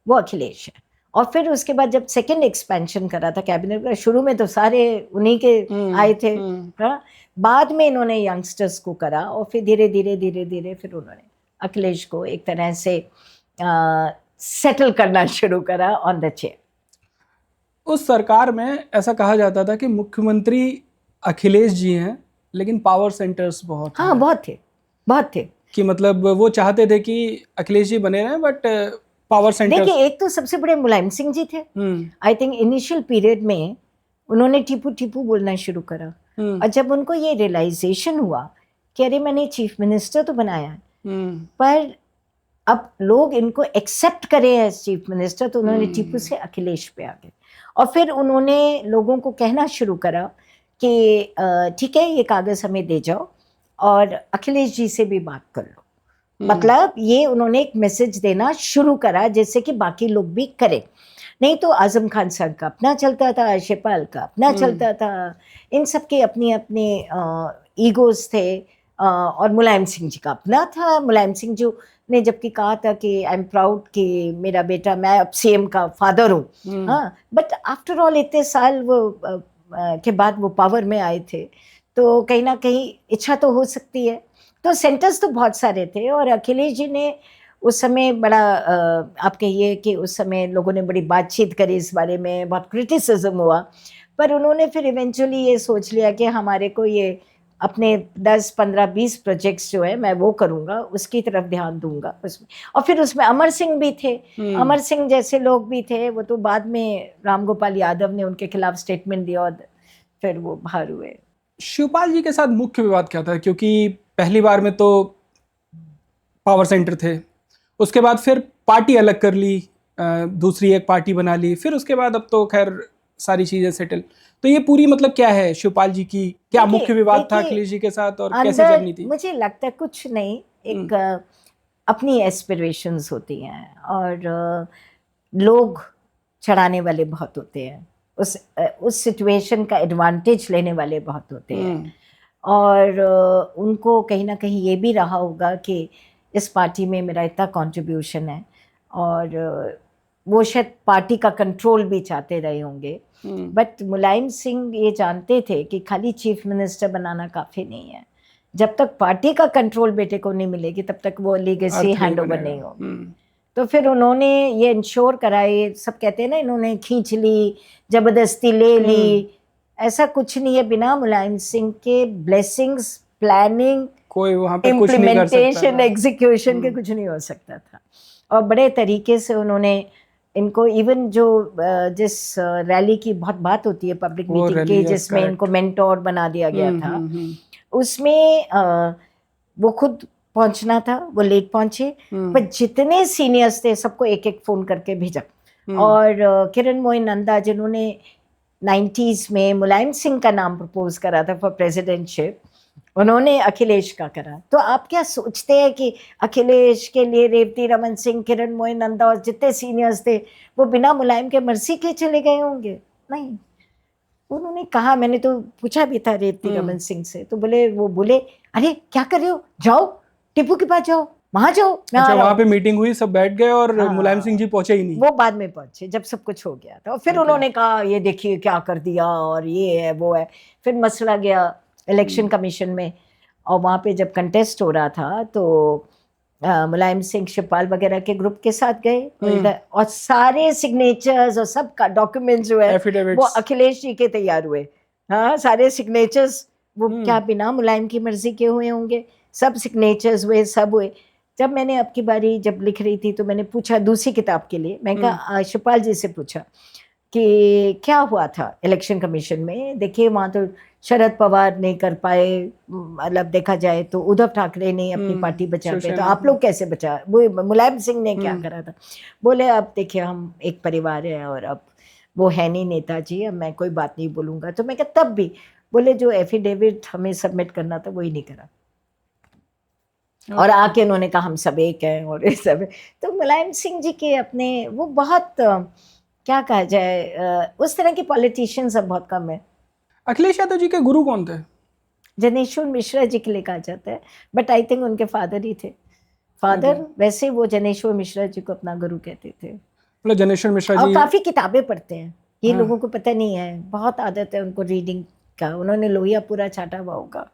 वो अखिलेश है। और फिर उसके बाद जब सेकंड एक्सपेंशन करा था कैबिनेट का, शुरू में तो सारे उन्हीं के आए थे, बाद में इन्होंने यंगस्टर्स को करा, और फिर धीरे धीरे फिर उन्होंने अखिलेश को एक तरह से सेटल करना शुरू करा ऑन द चेयर। उस सरकार में ऐसा कहा जाता था कि मुख्यमंत्री अखिलेश जी हैं, लेकिन पावर सेंटर्स बहुत हाँ, बहुत थे कि मतलब वो चाहते थे कि अखिलेश जी बने रहें, बट पावर सेंटर्स। देखिए एक तो सबसे बड़े मुलायम सिंह जी थे। आई थिंक इनिशियल पीरियड में उन्होंने टीपू टीपू बोलना शुरू करा, और जब उनको ये रियलाइजेशन हुआ कि अरे मैंने चीफ मिनिस्टर तो बनाया है, पर अब लोग इनको एक्सेप्ट करें एज चीफ मिनिस्टर, तो उन्होंने टीपू से अखिलेश पे आ गए। और फिर उन्होंने लोगों को कहना शुरू करा कि ठीक है, ये कागज़ हमें दे जाओ और अखिलेश जी से भी बात कर लो। मतलब ये उन्होंने एक मैसेज देना शुरू करा जिससे कि बाकी लोग भी करें। नहीं तो आजम खान सर का अपना चलता था, शिवपाल का अपना चलता था, इन सब के अपने अपने ईगोज थे। और मुलायम सिंह जी का अपना था। मुलायम सिंह जी ने जबकि कहा था कि आई एम प्राउड कि मेरा बेटा, मैं अब सीएम का फादर हूँ। हाँ, बट आफ्टर ऑल इतने साल वो के बाद वो पावर में आए थे, तो कहीं ना कहीं इच्छा तो हो सकती है। तो सेंटर्स तो बहुत सारे थे, और अखिलेश जी ने उस समय बड़ा आप कहिए कि उस समय लोगों ने बड़ी बातचीत करी इस बारे में, बहुत क्रिटिसिज्म हुआ, पर उन्होंने फिर इवेंचुअली ये सोच लिया कि हमारे को ये अपने 10, 15, 20 प्रोजेक्ट्स जो है मैं वो करूँगा, उसकी तरफ ध्यान दूंगा उसमें। और फिर उसमें अमर सिंह भी थे, अमर सिंह जैसे लोग भी थे। वो तो बाद में राम गोपाल यादव ने उनके खिलाफ स्टेटमेंट दिया और फिर वो बाहर हुए। शिवपाल जी के साथ मुख्य विवाद क्या था? क्योंकि पहली बार में तो पावर सेंटर थे, उसके बाद फिर पार्टी अलग कर ली, दूसरी एक पार्टी बना ली, फिर उसके बाद अब तो खैर सारी चीजें सेटल। तो ये पूरी मतलब क्या है शिवपाल जी की, क्या मुख्य विवाद था अखिलेश जी के साथ और कैसे जर्नी थी? मुझे लगता है कुछ नहीं, एक अपनी एस्पिरेशंस होती हैं, और लोग चढ़ाने वाले बहुत होते हैं, उस सिचुएशन का एडवांटेज लेने वाले बहुत होते हैं, और उनको कहीं ना कहीं ये भी रहा होगा कि इस पार्टी में मेरा इतना कंट्रीब्यूशन है, और वो शायद पार्टी का कंट्रोल भी चाहते रहे होंगे। बट मुलायम सिंह ये जानते थे कि खाली चीफ मिनिस्टर बनाना काफ़ी नहीं है, जब तक पार्टी का कंट्रोल बेटे को नहीं मिलेगी तब तक वो लीगेसी हैंड ओवर नहीं होगी। तो फिर उन्होंने ये इंश्योर कराए, सब कहते हैं ना इन्होंने खींच ली, जबरदस्ती ले ली, ऐसा कुछ नहीं है। बिना मुलायम सिंह के ब्लेसिंग्स, प्लानिंग, कोई वहाँ पे कुछ नहीं कर सकता, इम्प्लीमेंटेशन, एग्जीक्यूशन के कुछ नहीं हो सकता था। और बड़े तरीके से उन्होंने इनको, इवन जो जिस रैली की बहुत बात होती है पब्लिक मीटिंग की, जिसमें इनको मेंटोर बना दिया गया था, उसमें वो खुद पहुंचना था, वो लेट पहुंचे, पर जितने सीनियर्स थे सबको एक एक फोन करके भेजा। और किरण मोइन नंदा, जिन्होंने 90s में मुलायम सिंह का नाम प्रपोज करा था फॉर प्रेसिडेंटशिप, उन्होंने अखिलेश का करा। तो आप क्या सोचते हैं कि अखिलेश के लिए रेवती रमन सिंह, किरण मोइन नंदा और जितने सीनियर्स थे वो बिना मुलायम के मर्जी के चले गए होंगे? नहीं, उन्होंने कहा, मैंने तो पूछा भी था रेवती रमन सिंह से, तो वो बोले अरे क्या कर रहे हो, जाओ टिप्पू के पास जाओ, वहां जाओ। अच्छा, वहां पे मीटिंग हुई, सब बैठ गए और मुलायम सिंह जी पहुंचे ही नहीं? वो बाद में पहुंचे जब सब कुछ हो गया था, और फिर उन्होंने कहा ये देखिए क्या कर दिया, और ये है वो है। फिर मसला गया इलेक्शन कमीशन में, और वहाँ पे जब कंटेस्ट हो रहा था तो मुलायम सिंह शिवपाल वगैरह के ग्रुप के साथ गए, और सारे सिग्नेचर्स और सब का डॉक्यूमेंट्स जो है वो अखिलेश जी के तैयार हुए। हाँ, सारे सिग्नेचर्स वो क्या बिना मुलायम की मर्जी के हुए होंगे? सब सिग्नेचर्स हुए, सब हुए। जब मैंने अब की बारी जब लिख रही थी तो मैंने पूछा दूसरी किताब के लिए, मैं कहा शिवपाल जी से पूछा कि क्या हुआ था इलेक्शन कमीशन में। देखिए वहाँ तो शरद पवार नहीं कर पाए, मतलब देखा जाए तो उद्धव ठाकरे ने अपनी पार्टी बचा पाए, तो आप लोग कैसे बचा, वो मुलायम सिंह ने क्या करा था? बोले अब देखिए हम एक परिवार है, और अब वो है नहीं नेताजी, अब मैं कोई बात नहीं बोलूँगा। तो मैं कहा तब भी, बोले जो एफिडेविट हमें सबमिट करना था वही नहीं करा, और आके उन्होंने कहा हम सब एक हैं और ये सब। तो मुलायम सिंह जी के अपने वो बहुत क्या कहा जाए, उस तरह के पॉलिटिशियंस अब बहुत कम है। अखिलेश यादव जी के गुरु कौन थे? जनेश्वर मिश्रा जी के लिए कहा जाता है, बट आई थिंक उनके फादर ही थे। फादर वैसे वो जनेश्वर मिश्रा जी को अपना गुरु कहते थे। मतलब जनेश्वर मिश्रा जी, और काफ़ी किताबें पढ़ते हैं, ये लोगों को पता नहीं है, बहुत आदत है उनको रीडिंग का, उन्होंने लोहिया पूरा छाटा हुआ होगा,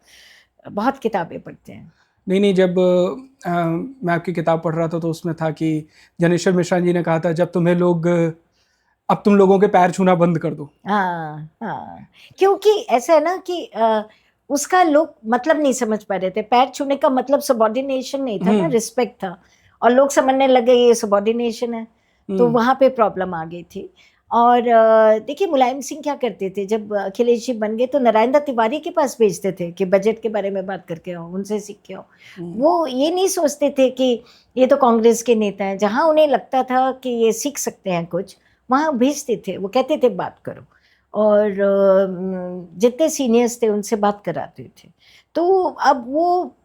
बहुत किताबें पढ़ते हैं। नहीं, जब मैं आपकी किताब पढ़ रहा था तो उसमें था कि जनेश्वर मिश्रा जी ने कहा था जब तुम्हें लोग, अब तुम लोगों के पैर छूना बंद कर दो। हाँ हाँ, क्योंकि ऐसा है ना कि उसका लोग मतलब नहीं समझ पा रहे थे। पैर छूने का मतलब सबॉर्डिनेशन नहीं था ना, रिस्पेक्ट था, और लोग समझने लगे ये सबॉर्डिनेशन है, तो वहाँ पे प्रॉब्लम आ गई थी। और देखिए मुलायम सिंह क्या करते थे, जब अखिलेश जी बन गए तो नारायण दत्त तिवारी के पास भेजते थे कि बजट के बारे में बात करके आओ, उनसे सीख के आओ। वो ये नहीं सोचते थे कि ये तो कांग्रेस के नेता हैं, जहाँ उन्हें लगता था कि ये सीख सकते हैं कुछ, वहाँ भेजते थे। वो कहते थे बात करो, और जितने सीनियर्स थे उनसे बात कराते थे। तो अब वो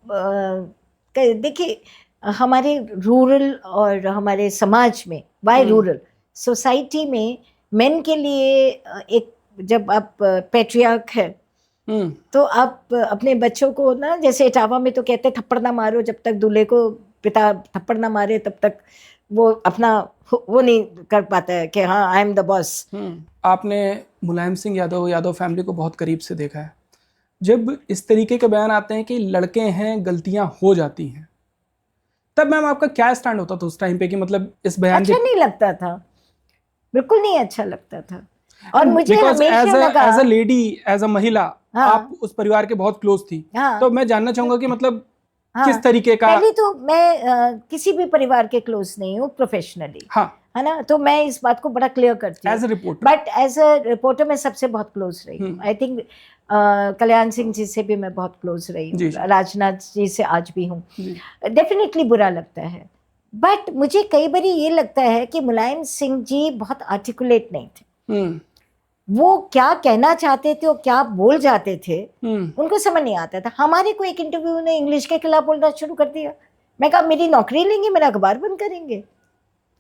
देखिए हमारे रूरल और हमारे समाज में, वाई रूरल, सोसाइटी में मेन के लिए एक, जब आप पैट्रियार्क है तो आप अपने बच्चों को ना, जैसे इटावा में तो कहते हैं थप्पड़ ना मारो, जब तक दूल्हे को पिता थप्पड़ ना मारे तब तक वो अपना वो नहीं कर पाता है कि हाँ आई एम द बॉस। आपने मुलायम सिंह यादव फैमिली को बहुत करीब से देखा है। जब इस तरीके के बयान आते हैं कि लड़के हैं, गलतियां हो जाती हैं, तब मैम आपका क्या स्टैंड होता था उस टाइम पे कि मतलब इस बयान अच्छा नहीं लगता था, बिल्कुल नहीं अच्छा लगता था। और मुझे हमेशा लगा as a lady, as a महिला, हाँ, आप उस परिवार के बहुत क्लोज थी, हाँ, तो मैं जानना चाहूंगा कि मतलब हाँ, किस तरीके का। पहले तो मैं किसी भी परिवार के क्लोज नहीं हूँ प्रोफेशनली, हाँ, है ना, तो मैं इस बात को बड़ा क्लियर करती हूँ। As a reporter, but as a reporter मैं सबसे बहुत क्लोज रही हूँ। आई थिंक कल्याण सिंह जी से भी मैं बहुत क्लोज रही हूँ, राजनाथ जी से आज भी हूँ। डेफिनेटली बुरा लगता है, बट मुझे कई बार ये लगता है कि मुलायम सिंह जी बहुत आर्टिकुलेट नहीं थे। वो क्या कहना चाहते थे और क्या बोल जाते थे उनको समझ नहीं आता था। हमारे को एक इंटरव्यू ने इंग्लिश के खिलाफ बोलना शुरू कर दिया। मैं कहा मेरी नौकरी लेंगे, मेरा अखबार बंद करेंगे।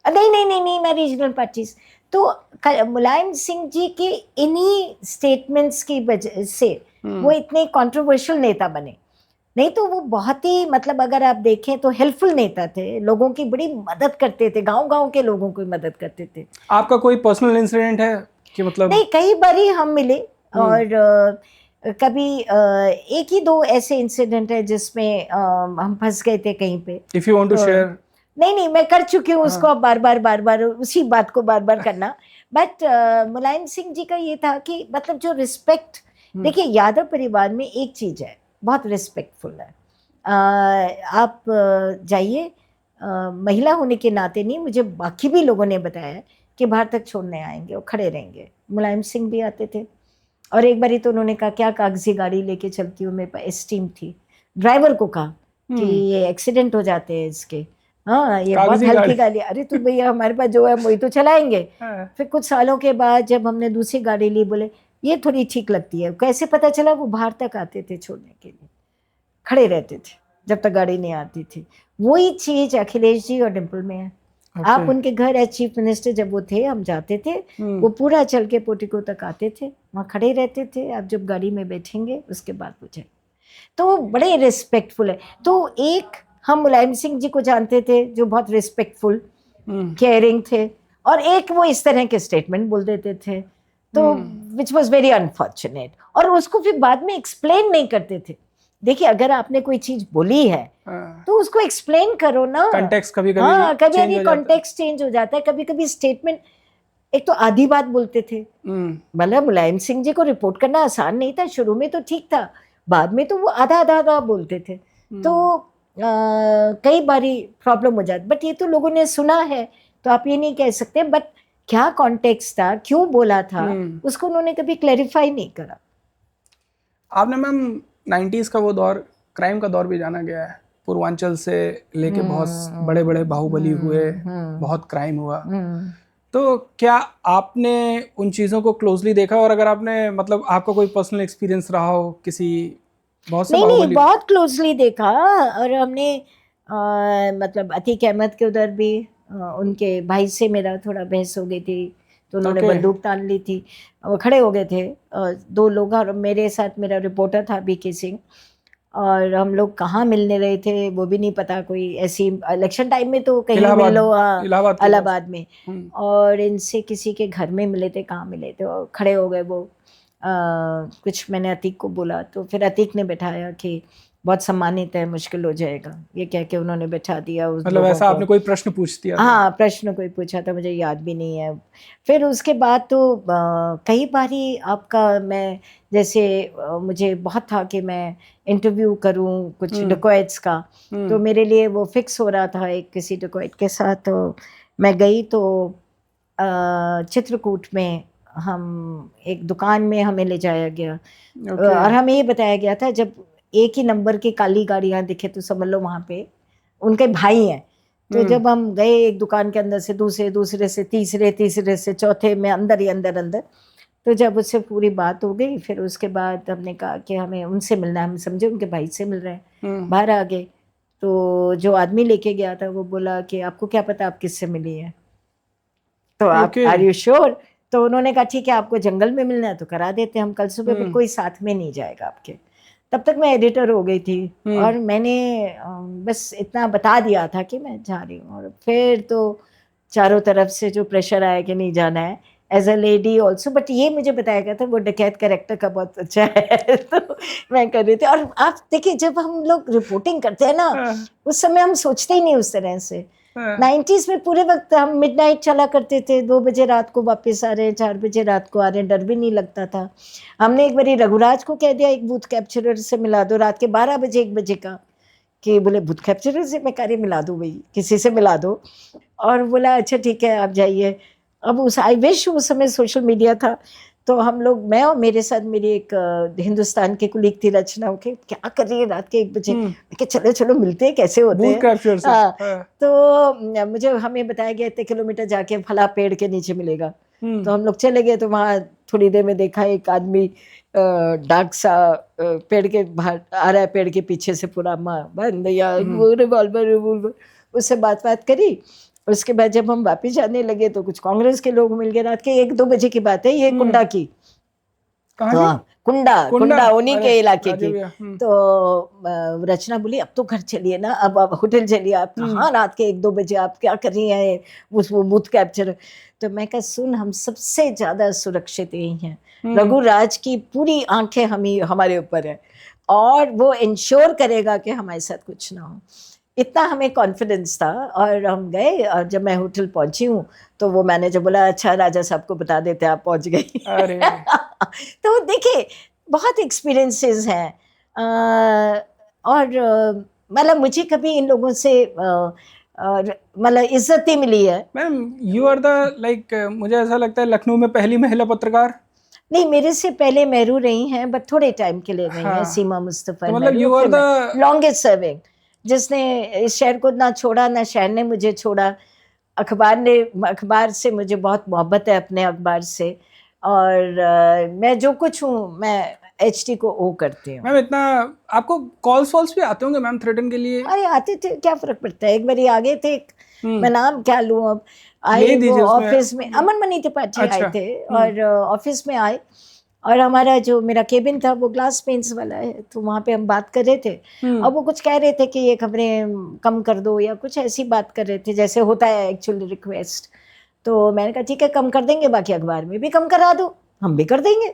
नहीं नहीं नहीं नहीं, मैं रीजनल पार्टीज। तो मुलायम सिंह जी के इन्हीं स्टेटमेंट्स की वजह से वो इतने कंट्रोवर्शियल नेता बने। नहीं तो वो बहुत ही, मतलब अगर आप देखें तो हेल्पफुल नेता थे, लोगों की बड़ी मदद करते थे, गांव गांव के लोगों की मदद करते थे। आपका कोई पर्सनल इंसिडेंट है कि मतलब? नहीं, कई बार ही हम मिले, और कभी एक ही दो ऐसे इंसिडेंट है जिसमें हम फंस गए थे कहीं पे। If you want to share. नहीं नहीं, मैं कर चुकी हूँ उसको, अब बार बार उसी बात को बार बार करना। बट मुलायम सिंह जी का ये था कि मतलब जो रिस्पेक्ट, देखिए यादव परिवार में एक चीज है, बहुत रिस्पेक्टफुल है। आप जाइए, महिला होने के नाते नहीं, मुझे बाकी भी लोगों ने बताया कि बाहर तक छोड़ने आएंगे और खड़े रहेंगे। मुलायम सिंह भी आते थे, और एक बारी तो उन्होंने कहा क्या कागजी गाड़ी लेके चलती हूँ, मेरे पास एस्टीम थी, ड्राइवर को कहा कि ये एक्सीडेंट हो जाते हैं इसके, हाँ ये बहुत हल्की गाड़ी। अरे तो भैया हमारे पास जो है वही तो चलाएंगे। फिर कुछ सालों के बाद जब हमने दूसरी गाड़ी ली, बोले ये थोड़ी ठीक लगती है। कैसे पता चला? वो बाहर तक आते थे छोड़ने के लिए, खड़े रहते थे जब तक गाड़ी नहीं आती थी। वही चीज अखिलेश जी और डिम्पल में है। आप उनके घर एज चीफ मिनिस्टर जब वो थे, हम जाते थे, वो पूरा चल के पोर्टिको तक आते थे, वहाँ खड़े रहते थे। आप जब गाड़ी में बैठेंगे उसके बाद वो जाए, तो बड़े रिस्पेक्टफुल है। तो एक हम मुलायम सिंह जी को जानते थे जो बहुत रिस्पेक्टफुल, केयरिंग थे, और एक वो इस तरह के स्टेटमेंट बोल देते थे, तो विच वॉज वेरी अनफॉर्चुनेट। और उसको फिर बाद में एक्सप्लेन नहीं करते थे। देखिए अगर आपने कोई चीज बोली है तो उसको एक्सप्लेन करो ना। कॉन्टेक्स्ट कभी-कभी हाँ, कभी कॉन्टेक्स्ट चेंज हो जाता है, कभी कभी स्टेटमेंट। एक तो आधी बात बोलते थे, मतलब मुलायम सिंह जी को रिपोर्ट करना आसान नहीं था। शुरू में तो ठीक था, बाद में तो वो आधा आधा आधा बोलते थे, तो कई बारी प्रॉब्लम हो जाती। बट ये तो लोगों ने सुना है, तो आप ये नहीं कह सकते। बट क्या कॉन्टेक्स्ट था, क्यों बोला था, उसको उन्होंने कभी क्लैरिफाई नहीं करा। आपने मैम 90s का वो दौर, क्राइम का दौर भी जाना गया है, पूर्वांचल से लेके बहुत बड़े बड़े बाहुबली हुए, बहुत क्राइम हुआ, तो क्या आपने उन चीज़ों को क्लोजली देखा? और अगर आपने मतलब आपका कोई पर्सनल एक्सपीरियंस रहा हो किसी, बहुत से नहीं, बहुत क्लोजली देखा। और हमने मतलब अतीक अहमद के उधर भी उनके भाई से मेरा थोड़ा बहस हो गई थी, तो उन्होंने बंदूक तान ली थी, वो खड़े हो गए थे दो लोग, और मेरे साथ मेरा रिपोर्टर था बीके सिंह, और हम लोग कहाँ मिलने रहे थे वो भी नहीं पता। कोई ऐसी इलेक्शन टाइम में तो कहीं मिल लो, इलाहाबाद में, और इनसे किसी के घर में मिले थे, कहाँ मिले थे, और खड़े हो गए वो। कुछ मैंने अतीक को बोला, तो फिर अतीक ने बैठाया कि बहुत सम्मानित है, मुश्किल हो जाएगा, ये कह के उन्होंने बैठा दिया। मतलब ऐसा आपने कोई प्रश्न पूछ दिया? हाँ, प्रश्न कोई पूछा था, मुझे याद भी नहीं है। फिर उसके बाद तो कई बारी आपका, मैं जैसे मुझे बहुत था कि मैं इंटरव्यू करूं कुछ डकैत्स का, तो मेरे लिए वो फिक्स हो रहा था एक किसी डकैत के साथ। तो मैं गई, तो चित्रकूट में हम एक दुकान में हमें ले जाया गया, और हमें ये बताया गया था जब एक ही नंबर की काली गाड़ियाँ दिखे तो समझ लो वहाँ पे उनके भाई हैं। तो जब हम गए एक दुकान के अंदर से दूसरे, दूसरे से तीसरे, तीसरे से चौथे में, अंदर ही अंदर, तो जब उससे पूरी बात हो गई, फिर उसके बाद हमने कहा कि हमें उनसे मिलना है। हम समझे उनके भाई से मिल रहे हैं, बाहर आ गए। तो जो आदमी लेके गया था वो बोला कि आपको क्या पता आप किससे मिली है? तो आप Okay. Are you sure? तो उन्होंने कहा ठीक है, आपको जंगल में मिलना है तो करा देते हैं हम कल सुबह, पर कोई साथ में नहीं जाएगा आपके। तब तक मैं एडिटर हो गई थी और मैंने बस इतना बता दिया था कि मैं जा रही हूँ। और फिर तो चारों तरफ से जो प्रेशर आया कि नहीं जाना है, as a lady also. But ये मुझे बताया गया था वो डकैत कैरेक्टर का बहुत अच्छा है तो मैं कर रही थी। और आप देखिए, जब हम लोग रिपोर्टिंग करते हैं ना, उस समय हम सोचते ही नहीं उस तरह से। 90s में पूरे वक्त हम मिडनाइट चला करते थे, 2 बजे रात को वापस आ रहे हैं, 4 बजे रात को आ रहे हैं, डर भी नहीं लगता था। हमने एक बारी रघुराज को कह दिया एक बूथ कैप्चरर से मिला दो, रात के 12 बजे 1 बजे का, कि बोले बूथ कैप्चरर से? मैं कह रही मिला दो भाई, किसी से मिला दो। और बोला अच्छा ठीक है आप जाइए। अब उस आई विश उस समय सोशल मीडिया था, तो हम लोग, मैं और मेरे साथ मेरी एक हिंदुस्तान की कुलीग थी रचना, के क्या कर रही है रात के 1 बजे? मैं चलो चलो मिलते हैं, कैसे होते हैं। तो मुझे हमें बताया गया इतने किलोमीटर जाके फला पेड़ के नीचे मिलेगा। तो हम लोग चले गए, तो वहाँ थोड़ी देर में देखा एक आदमी डार्क सा पेड़ के बाहर आ रहा है, पेड़ के पीछे से पूरा बंद या रिवॉल्वर, उससे बात करी। उसके बाद जब हम वापिस जाने लगे तो कुछ कांग्रेस के लोग मिल गए। रात के 1-2 बजे की बात है, ये कुंडा की। तो कुंडा उन्हीं के इलाके की। तो रचना बोली अब तो घर चलिए ना, अब होटल चलिए। आप कहाँ रात के 1-2 बजे आप क्या कर रही हैं वो बूथ कैप्चर? तो मैं कहा सुन, हम सबसे ज्यादा सुरक्षित यही हैं। रघुराज की पूरी आंखें हमारे ऊपर है और वो इंश्योर करेगा कि हमारे साथ कुछ ना हो। इतना हमें कॉन्फिडेंस था। और हम गए, और जब मैं होटल पहुंची हूँ तो वो मैनेजर बोला अच्छा राजा साहब को बता देते आप पहुंच गई। अरे तो देखिए बहुत एक्सपीरियंसेस हैं। और मतलब मुझे कभी इन लोगों से मतलब इज्जत ही मिली है। Ma'am you are the like, मुझे ऐसा लगता है लखनऊ में पहली महिला पत्रकार। नहीं, मेरे से पहले मेहरू रही हैं, बट थोड़े टाइम के लिए रही हैं। सीमा मुस्तफा, तो मतलब you are the longest serving, जिसने इस शहर को ना छोड़ा ना शहर ने मुझे छोड़ा। अखबार से मुझे बहुत मोहब्बत है, अपने अखबार से। और मैं जो कुछ हूँ मैं HT को ओ करती हूँ। मैम इतना आपको कॉल्स वॉल्स भी आते होंगे मैम थ्रेटन के लिए? अरे आते थे, क्या फर्क पड़ता है। एक बार आ गए थे, मैं नाम क्या लूँ अब, आए वो ऑफिस में, अमन मनी त्रिपाठी आए थे और ऑफिस में आए। और हमारा जो मेरा केबिन था वो ग्लास पेंस वाला है, तो वहाँ पे हम बात कर रहे थे। और वो कुछ कह रहे थे कि ये खबरें कम कर दो या कुछ ऐसी बात कर रहे थे जैसे होता है एक्चुअली रिक्वेस्ट। तो मैंने कहा ठीक है कम कर देंगे, बाकी अखबार में भी कम करा दो, हम भी कर देंगे।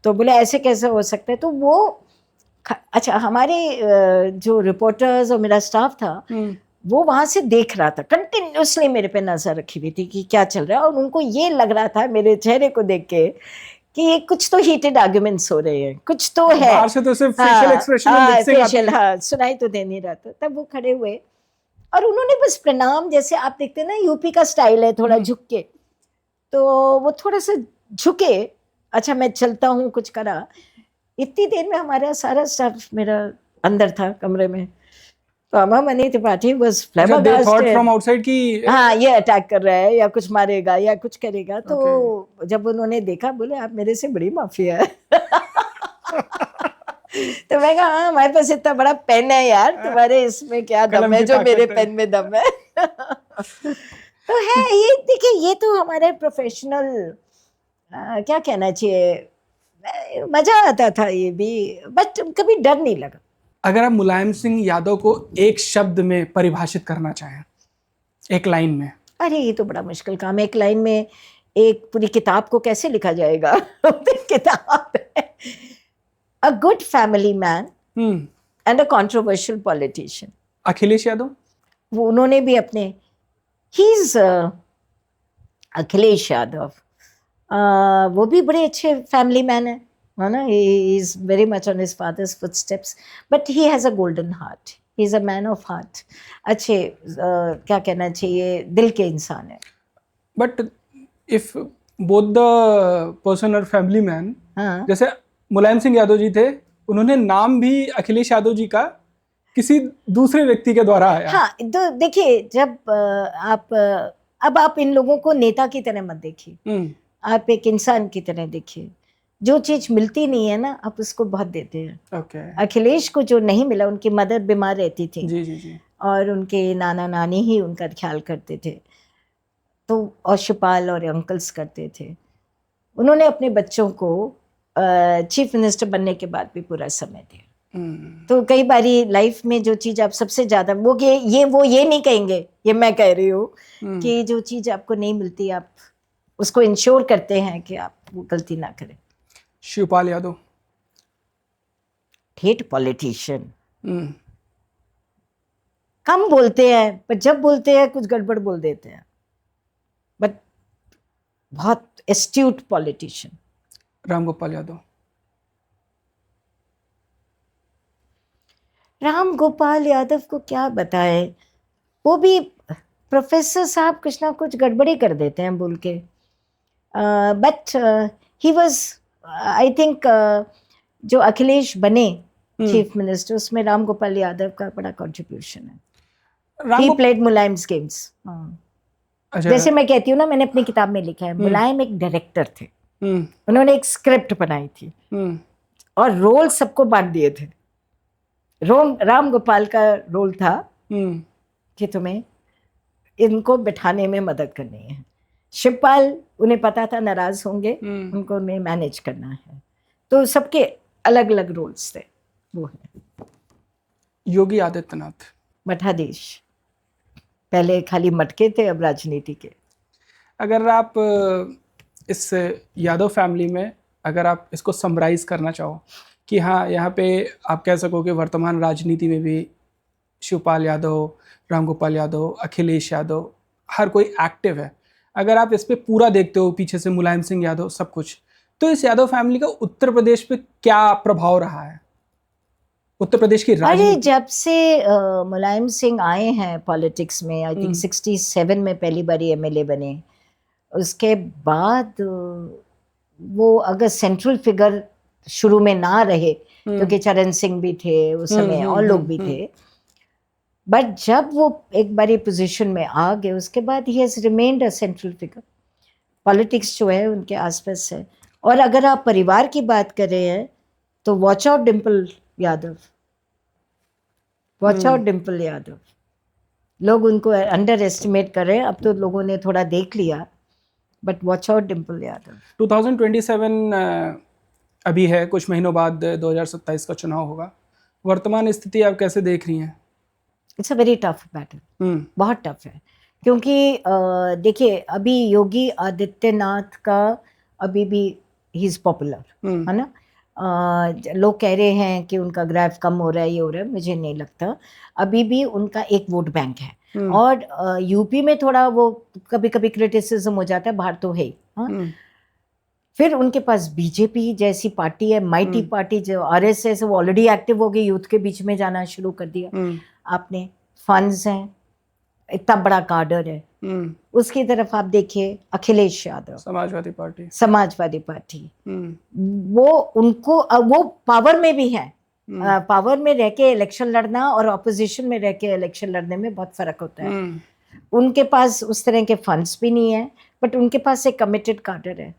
तो बोले ऐसे कैसे हो सकता है? तो वो अच्छा, हमारे जो रिपोर्टर्स और मेरा स्टाफ था वो वहां से देख रहा था, कंटिन्यूसली मेरे पे नजर रखी हुई थी कि क्या चल रहा है। और उनको ये लग रहा था मेरे चेहरे को देख के कि ये कुछ तो हीटेड आर्गुमेंट्स हो रहे हैं, कुछ तो है। बाहर से तो सिर्फ फेशियल एक्सप्रेशन में मिक्सिंग आती है। हाँ, सुनाई तो दे नहीं रहा था। तब वो खड़े हुए और उन्होंने बस प्रणाम, जैसे आप देखते हैं ना यूपी का स्टाइल है थोड़ा झुक के, तो वो थोड़ा सा झुके। अच्छा मैं चलता हूँ, कुछ करा। इतनी देर में हमारा सारा स्टाफ मेरा अंदर था कमरे में। तो अमन मनी त्रिपाठी बस फ्रॉम आउटसाइड की हाँ ये अटैक कर रहा है या कुछ मारेगा या कुछ करेगा। तो जब उन्होंने देखा बोले आप मेरे से बड़ी माफिया है। तो मैं कहा हाँ, हमारे पास इतना बड़ा पेन है यार, तुम्हारे इसमें क्या दम है जो मेरे पेन में दम है। तो है ये, देखिए ये तो हमारे प्रोफेशनल क्या कहना चाहिए, मजा आता था ये भी, बट कभी डर नहीं लगा। अगर आप मुलायम सिंह यादव को एक शब्द में परिभाषित करना चाहें, एक लाइन में? अरे ये तो बड़ा मुश्किल काम है, एक लाइन में एक पूरी किताब को कैसे लिखा जाएगा। किताब है a good family man and a controversial politician. Akhilesh Yadav, वो उन्होंने भी अपने, ही इज अखिलेश यादव, वो भी बड़े अच्छे फैमिली मैन है ना। he is very much on his father's footsteps, but he has a golden heart. He is a man of heart. अच्छे क्या कहना चाहिए, दिल के इंसान है। But if both the person are family man, जैसे मुलायम सिंह यादव जी थे, उन्होंने नाम भी अखिलेश यादव जी का किसी दूसरे व्यक्ति के द्वारा आया। हाँ, तो देखिए जब अब आप इन लोगों को नेता की तरह मत देखिए, आप एक इंसान की तरह देखिए। जो चीज मिलती नहीं है ना, आप उसको बहुत देते हैं। अखिलेश को जो नहीं मिला, उनकी मदर बीमार रहती थी। जी जी जी। और उनके नाना नानी ही उनका ख्याल करते थे। तो और शिवपाल और अंकल्स करते थे। उन्होंने अपने बच्चों को चीफ मिनिस्टर बनने के बाद भी पूरा समय दिया। तो कई बारी लाइफ में जो चीज आप सबसे ज्यादा वो ये नहीं कहेंगे, ये मैं कह रही हूँ कि जो चीज आपको नहीं मिलती आप उसको इंश्योर करते हैं कि आप वो गलती ना करें। शिवपाल यादव ठेठ पॉलिटिशियन, कम बोलते हैं पर जब बोलते हैं कुछ गड़बड़ बोल देते हैं, बट बहुत एस्ट्यूट पॉलिटिशियन। रामगोपाल यादव, राम गोपाल यादव को क्या बताए, वो भी प्रोफेसर साहब कुछ ना कुछ गड़बड़ी कर देते हैं बोल के, but he was I think जो अखिलेश बने चीफ मिनिस्टर उसमें राम गोपाल यादव का बड़ा कंट्रीब्यूशन है। He played Mulayam's games. जैसे मैं कहती हूँ ना, मैंने अपनी किताब में लिखा है मुलायम एक डायरेक्टर थे, उन्होंने एक स्क्रिप्ट बनाई थी और रोल सबको बांट दिए थे। राम गोपाल का रोल था कि तुम्हें इनको बिठाने में मदद करनी है। शिवपाल उन्हें पता था नाराज होंगे, उनको उन्हें मैनेज करना है, तो सबके अलग अलग रोल्स थे। वो है योगी आदित्यनाथ, मठाधीश, पहले खाली मटके थे अब राजनीति के। अगर आप इस यादव फैमिली में अगर आप इसको समराइज करना चाहो कि हाँ यहाँ पे आप कह सको कि वर्तमान राजनीति में भी शिवपाल यादव, रामगोपाल यादव, अखिलेश यादव हर कोई एक्टिव है, अगर आप इस पे पूरा देखते हो पीछे से मुलायम सिंह यादव सब कुछ, तो इस यादव फैमिली का उत्तर प्रदेश पे क्या प्रभाव रहा है? उत्तर प्रदेश की अरे जब से मुलायम सिंह आए हैं पॉलिटिक्स में, आई थिंक 67 में पहली बार एमएलए बने, उसके बाद वो अगर सेंट्रल फिगर शुरू में ना रहे, क्योंकि चरण सिंह भी थे उस समय और लोग भी थे, बट जब वो एक बारी पोजीशन में आ गए उसके बाद he has remained a central figure. Politics जो है उनके आसपास है। और अगर आप परिवार की बात कर रहे हैं तो watch out Dimple Yadav, watch out Dimple Yadav. लोग उनको अंडर एस्टिमेट कर रहे हैं, अब तो लोगों ने थोड़ा देख लिया, but watch out Dimple Yadav. 2027 अभी है, कुछ महीनों बाद 2027 का चुनाव होगा। वर्तमान स्थिति आप कैसे देख रही हैं? It's a very tough battle, बहुत टफ है, क्योंकि देखिए अभी योगी आदित्यनाथ का अभी भी ही इज पॉपुलर, है ना। लोग कह रहे हैं कि उनका ग्राफ कम हो रहा है, ये हो रहा है, मुझे नहीं लगता। अभी भी उनका एक वोट बैंक है। और यूपी में थोड़ा वो कभी कभी क्रिटिसिज्म हो जाता है, बाहर तो है ही। फिर उनके पास बीजेपी जैसी पार्टी है, माइटी पार्टी, जो आरएसएस वो ऑलरेडी एक्टिव हो गई, यूथ के बीच में जाना शुरू कर दिया आपने, फंड्स हैं, इतना बड़ा कार्डर है। उसकी तरफ आप देखिए अखिलेश यादव, समाजवादी पार्टी, वो उनको वो पावर में भी है। पावर में रह के इलेक्शन लड़ना और ऑपोजिशन में रह के इलेक्शन लड़ने में बहुत फर्क होता है। उनके पास उस तरह के फंड्स भी नहीं है, बट उनके पास एक कमिटेड कार्डर है,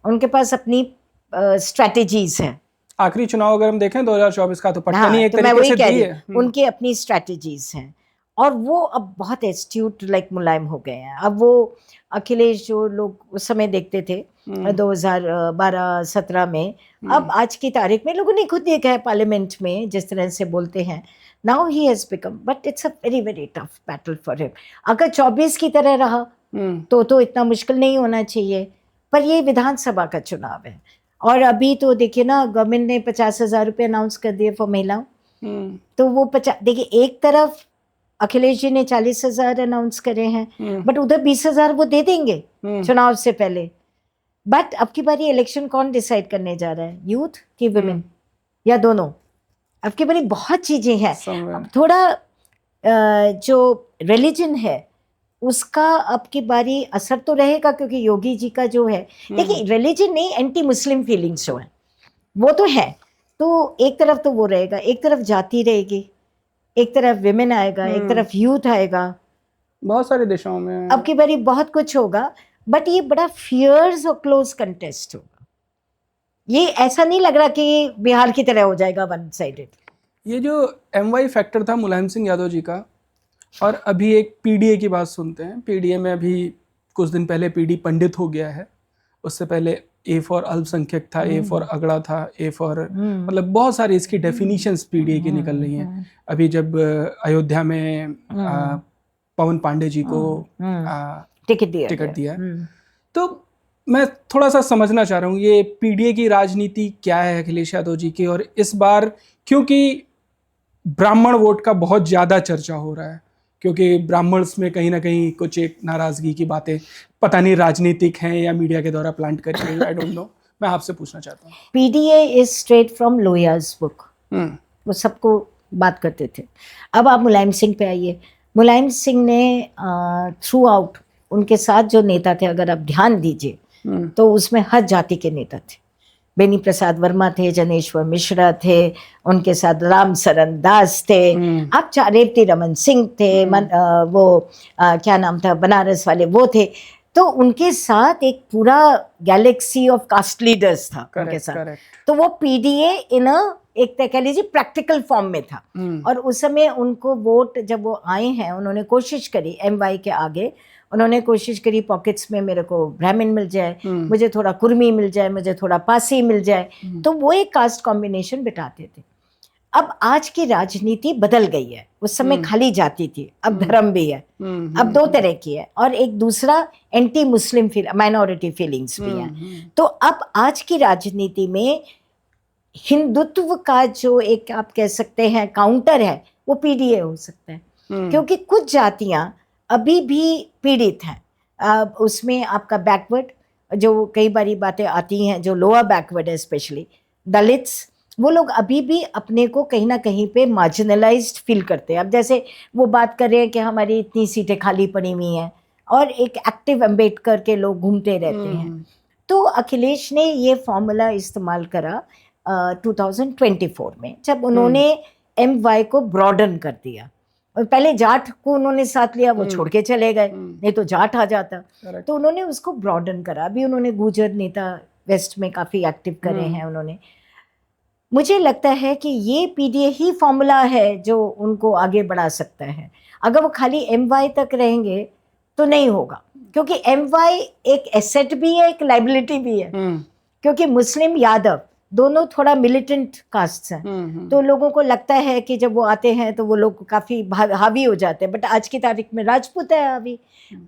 उनके पास अपनी स्ट्रैटेजीज है। आखिरी चुनाव अगर हम देखें 2024 का, तो पटनी एक तो मैं तरीके वही से कह दी रही है। उनकी अपनी स्ट्रैटेजीज हैं और वो अब बहुत एस्ट्यूट लाइक मुलायम हो गए हैं। अब वो अखिलेश जो लोग उस समय देखते थे 2012-17 में, अब आज की तारीख में लोगों ने खुद देखा है पार्लियामेंट में जिस तरह से बोलते हैं। Now he has become, but it's a very very tough battle for him. अगर 24 की तरह रहा तो इतना मुश्किल नहीं होना चाहिए, पर ये विधानसभा का चुनाव है। और अभी तो देखिए ना, गवर्नमेंट ने 50,000 रुपये अनाउंस कर दिए फॉर महिलाओं। तो वो देखिए, एक तरफ अखिलेश जी ने 40,000 अनाउंस करे हैं, बट उधर 20,000 वो दे देंगे चुनाव से पहले। बट अब की बारी इलेक्शन कौन डिसाइड करने जा रहा है, यूथ की वुमेन या दोनों? अब की बारी बहुत चीजें हैं। अब थोड़ा जो रिलीजन है उसका अब की बारी असर तो रहेगा, क्योंकि योगी जी का जो है, देखिए रिलीजन नहीं, एंटी मुस्लिम फीलिंग्स जो है वो तो है, तो एक तरफ तो वो रहेगा, एक तरफ जाति रहेगी, एक तरफ विमेन आएगा, एक तरफ यूथ आएगा, बहुत सारे देशों में अब की बारी बहुत कुछ होगा। बट ये बड़ा फियर्स और क्लोज कंटेस्ट होगा। ये ऐसा नहीं लग रहा कि बिहार की तरह हो जाएगा वन साइडेड। ये जो MY फैक्टर था मुलायम सिंह यादव जी का, और अभी एक PDA की बात सुनते हैं। PDA में अभी कुछ दिन पहले पीडी पंडित हो गया है, उससे पहले ए फॉर अल्पसंख्यक था, ए फॉर अगड़ा था, ए फॉर मतलब बहुत सारी इसकी डेफिनेशंस पीडीए की निकल रही हैं। अभी जब अयोध्या में पवन पांडे जी को टिकट दिया, तो मैं थोड़ा सा समझना चाह रहा हूँ ये पीडीए की राजनीति क्या है अखिलेश यादव जी की। और इस बार क्योंकि ब्राह्मण वोट का बहुत ज़्यादा चर्चा हो रहा है, क्योंकि ब्राह्मण्स में कहीं ना कहीं कुछ एक नाराज़गी की बातें पता नहीं राजनीतिक हैं या मीडिया के द्वारा प्लांट करी गई, आई डोंट नो। मैं आपसे पूछना चाहता हूँ। PDA is straight from Lohia's book, वो सबको बात करते थे। अब आप मुलायम सिंह पे आइए। मुलायम सिंह ने थ्रू आउट उनके साथ जो नेता थे, अगर आप ध्यान दीजिए तो उसमें हर जाति के नेता थे। बेनी प्रसाद वर्मा थे, जनेश्वर मिश्रा थे, उनके साथ राम सरन दास थे, आप रेवती रमन सिंह थे, क्या नाम था बनारस वाले, वो थे। तो उनके साथ एक पूरा गैलेक्सी ऑफ कास्ट लीडर्स था उनके साथ। तो वो पीडीए इन एक कह लीजिए प्रैक्टिकल फॉर्म में था। और उस समय उनको वोट जब वो आए हैं, उन्होंने कोशिश करी एमवाई के आगे, उन्होंने कोशिश करी पॉकेट्स में मेरे को ब्राह्मण मिल जाए, मुझे थोड़ा कुर्मी मिल जाए, मुझे थोड़ा पासी मिल जाए, तो वो एक कास्ट कॉम्बिनेशन बिठाते थे। अब आज की राजनीति बदल गई है, उस समय खाली जाती थी, अब धर्म भी है, अब दो तरह की है, और एक दूसरा एंटी मुस्लिम माइनॉरिटी फीलिंग्स भी है। तो अब आज की राजनीति में हिंदुत्व का जो एक आप कह सकते हैं काउंटर है, वो पीडीए हो सकता है, क्योंकि कुछ जातियां अभी भी पीड़ित हैं। उसमें आपका बैकवर्ड, जो कई बारी बातें आती हैं, जो लोअर बैकवर्ड है, स्पेशली दलित्स, वो लोग अभी भी अपने को कहीं ना कहीं पे मार्जिनलाइज्ड फील करते हैं। अब जैसे वो बात कर रहे हैं कि हमारी इतनी सीटें खाली पड़ी हुई हैं, और एक एक्टिव अम्बेडकर के लोग घूमते रहते हैं। तो अखिलेश ने ये फॉर्मूला इस्तेमाल करा 2024 में, जब उन्होंने एमवाई को ब्रॉडन कर दिया। पहले जाट को उन्होंने साथ लिया, वो छोड़ के चले गए, नहीं तो जाट आ जाता। तो उन्होंने उसको ब्रॉडन करा। अभी उन्होंने गुर्जर नेता वेस्ट में काफ़ी एक्टिव करे हैं उन्होंने। मुझे लगता है कि ये पीडीए ही फॉर्मूला है जो उनको आगे बढ़ा सकता है। अगर वो खाली एमवाई तक रहेंगे तो नहीं होगा, क्योंकि एमवाई एक एसेट भी है, एक लाइबिलिटी भी है, क्योंकि मुस्लिम यादव दोनों थोड़ा मिलिटेंट कास्ट हैं। तो लोगों को लगता है कि जब वो आते हैं तो वो लोग काफ़ी हावी हो जाते हैं, बट आज की तारीख में राजपूत है हावी,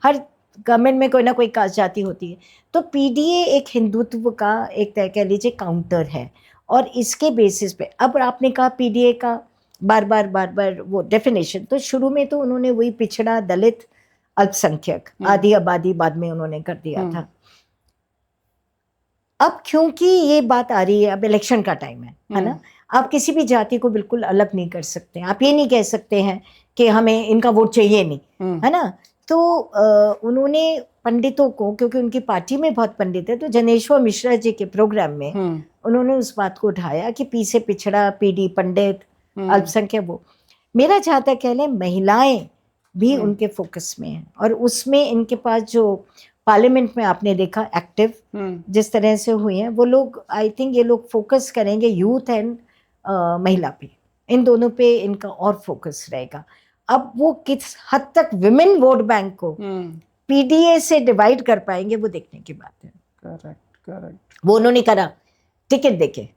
हर गवर्नमेंट में कोई ना कोई कास्ट जाति होती है। तो पीडीए एक हिंदुत्व का एक कह लीजिए काउंटर है, और इसके बेसिस पे अब आपने कहा पीडीए का बार बार वो डेफिनेशन, तो शुरू में तो उन्होंने वही पिछड़ा, दलित, अल्पसंख्यक, आधी आबादी बाद में उन्होंने कर दिया था। अब क्योंकि ये बात आ रही है, अब इलेक्शन का टाइम है ना, आप किसी भी जाति को बिल्कुल अलग नहीं कर सकते। आप ये नहीं कह सकते हैं कि हमें इनका वोट चाहिए नहीं, है ना। तो उन्होंने पंडितों को, क्योंकि उनकी पार्टी में बहुत पंडित है, तो जनेश्वर मिश्रा जी के प्रोग्राम में उन्होंने उस बात को उठाया कि पी से पिछड़ा, पीडी, पंडित, अल्पसंख्यक, वो मेरा जहाँ तक कह लें महिलाएं भी उनके फोकस में हैं। और उसमें इनके पास जो पार्लियामेंट में आपने देखा एक्टिव जिस तरह से हुए हैं वो लोग, आई थिंक ये लोग फोकस करेंगे यूथ एंड महिला पे, इन दोनों पे इनका और फोकस रहेगा। अब वो किस हद तक विमेन वोट बैंक को पीडीए से डिवाइड कर पाएंगे वो देखने की बात है। करेक्ट। वो उन्होंने करा टिकट देके,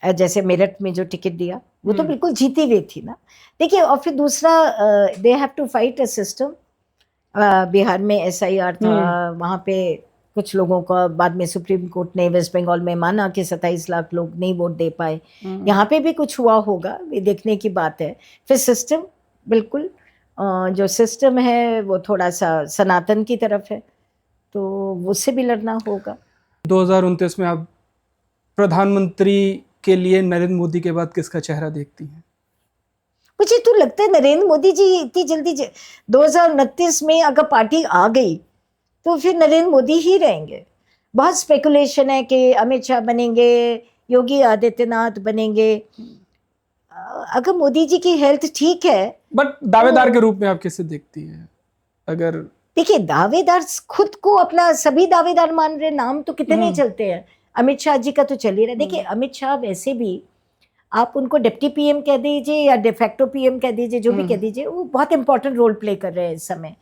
जैसे मेरठ में जो टिकट दिया वो तो बिल्कुल जीती हुई थी ना। देखिए, और फिर दूसरा they have to fight a system. Bihar में एसआईआर था, वहाँ पे कुछ लोगों का बाद में सुप्रीम कोर्ट ने वेस्ट बंगाल में माना कि 27 लाख लोग नहीं वोट दे पाए। यहाँ पे भी कुछ हुआ होगा, ये देखने की बात है। फिर सिस्टम, बिल्कुल जो सिस्टम है वो थोड़ा सा सनातन की तरफ है, तो उससे भी लड़ना होगा। 2029 में आप प्रधानमंत्री के लिए नरेंद्र मोदी के बाद किसका चेहरा देखती हैं? मुझे तो लगता है नरेंद्र मोदी जी इतनी जल्दी 2029 में अगर पार्टी आ गई तो फिर नरेंद्र मोदी ही रहेंगे। बहुत स्पेकुलेशन है कि अमित शाह बनेंगे, योगी आदित्यनाथ बनेंगे। अगर मोदी जी की हेल्थ ठीक है, बट दावेदार के रूप में आप किसे देखती हैं? अगर देखिए, दावेदार खुद को अपना सभी दावेदार मान रहे, नाम तो कितने चलते हैं। अमित शाह जी का तो चल ही रहा है। देखिए, अमित शाह वैसे भी आप उनको डिप्टी पीएम कह दीजिए या डिफेक्टो पीएम कह दीजिए, जो भी कह दीजिए, वो बहुत इंपॉर्टेंट रोल प्ले कर रहे हैं इस समय।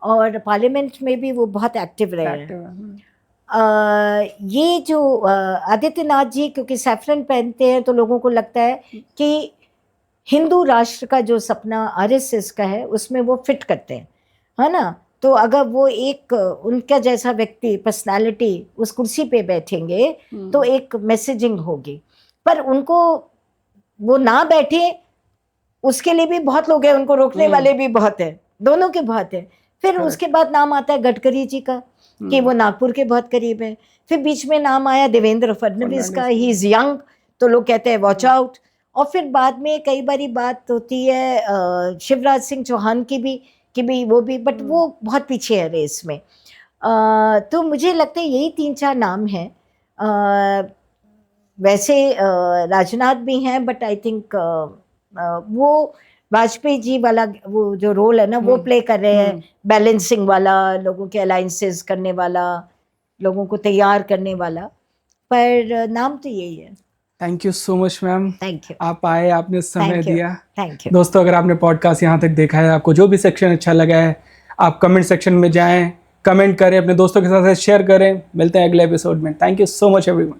और पार्लियामेंट में भी वो बहुत एक्टिव रहे हैं। ये जो आदित्यनाथ जी क्योंकि सैफरन पहनते हैं तो लोगों को लगता है कि हिंदू राष्ट्र का जो सपना आरएसएस का है उसमें वो फिट करते हैं, है ना। तो अगर वो एक उनका जैसा व्यक्ति पर्सनालिटी उस कुर्सी पे बैठेंगे तो एक मैसेजिंग होगी, पर उनको वो ना बैठे उसके लिए भी बहुत लोग हैं, उनको रोकने वाले भी बहुत हैं, दोनों के बहुत हैं। फिर उसके बाद नाम आता है गडकरी जी का कि वो नागपुर के बहुत करीब है। फिर बीच में नाम आया देवेंद्र फडणवीस का, ही इज यंग, तो लोग कहते हैं वॉच आउट। और फिर बाद में कई बारी बात होती है शिवराज सिंह चौहान की भी वो भी, बट वो बहुत पीछे है रेस में। तो मुझे लगता है यही 3-4 नाम हैं। वैसे राजनाथ भी हैं, बट आई थिंक वो वाजपेयी जी वाला वो जो रोल है ना वो प्ले कर रहे हैं, बैलेंसिंग वाला, लोगों के अलायंसेस करने वाला, लोगों को तैयार करने वाला। पर नाम तो यही है। Thank you so much ma'am, thank you, आप आए, आपने समय दिया। Thank you. दोस्तों, अगर आपने पॉडकास्ट यहाँ तक देखा है, आपको जो भी सेक्शन अच्छा लगा है, आप कमेंट सेक्शन में जाएं, कमेंट करें, अपने दोस्तों के साथ शेयर करें। मिलते हैं अगले एपिसोड में। Thank you so much everyone.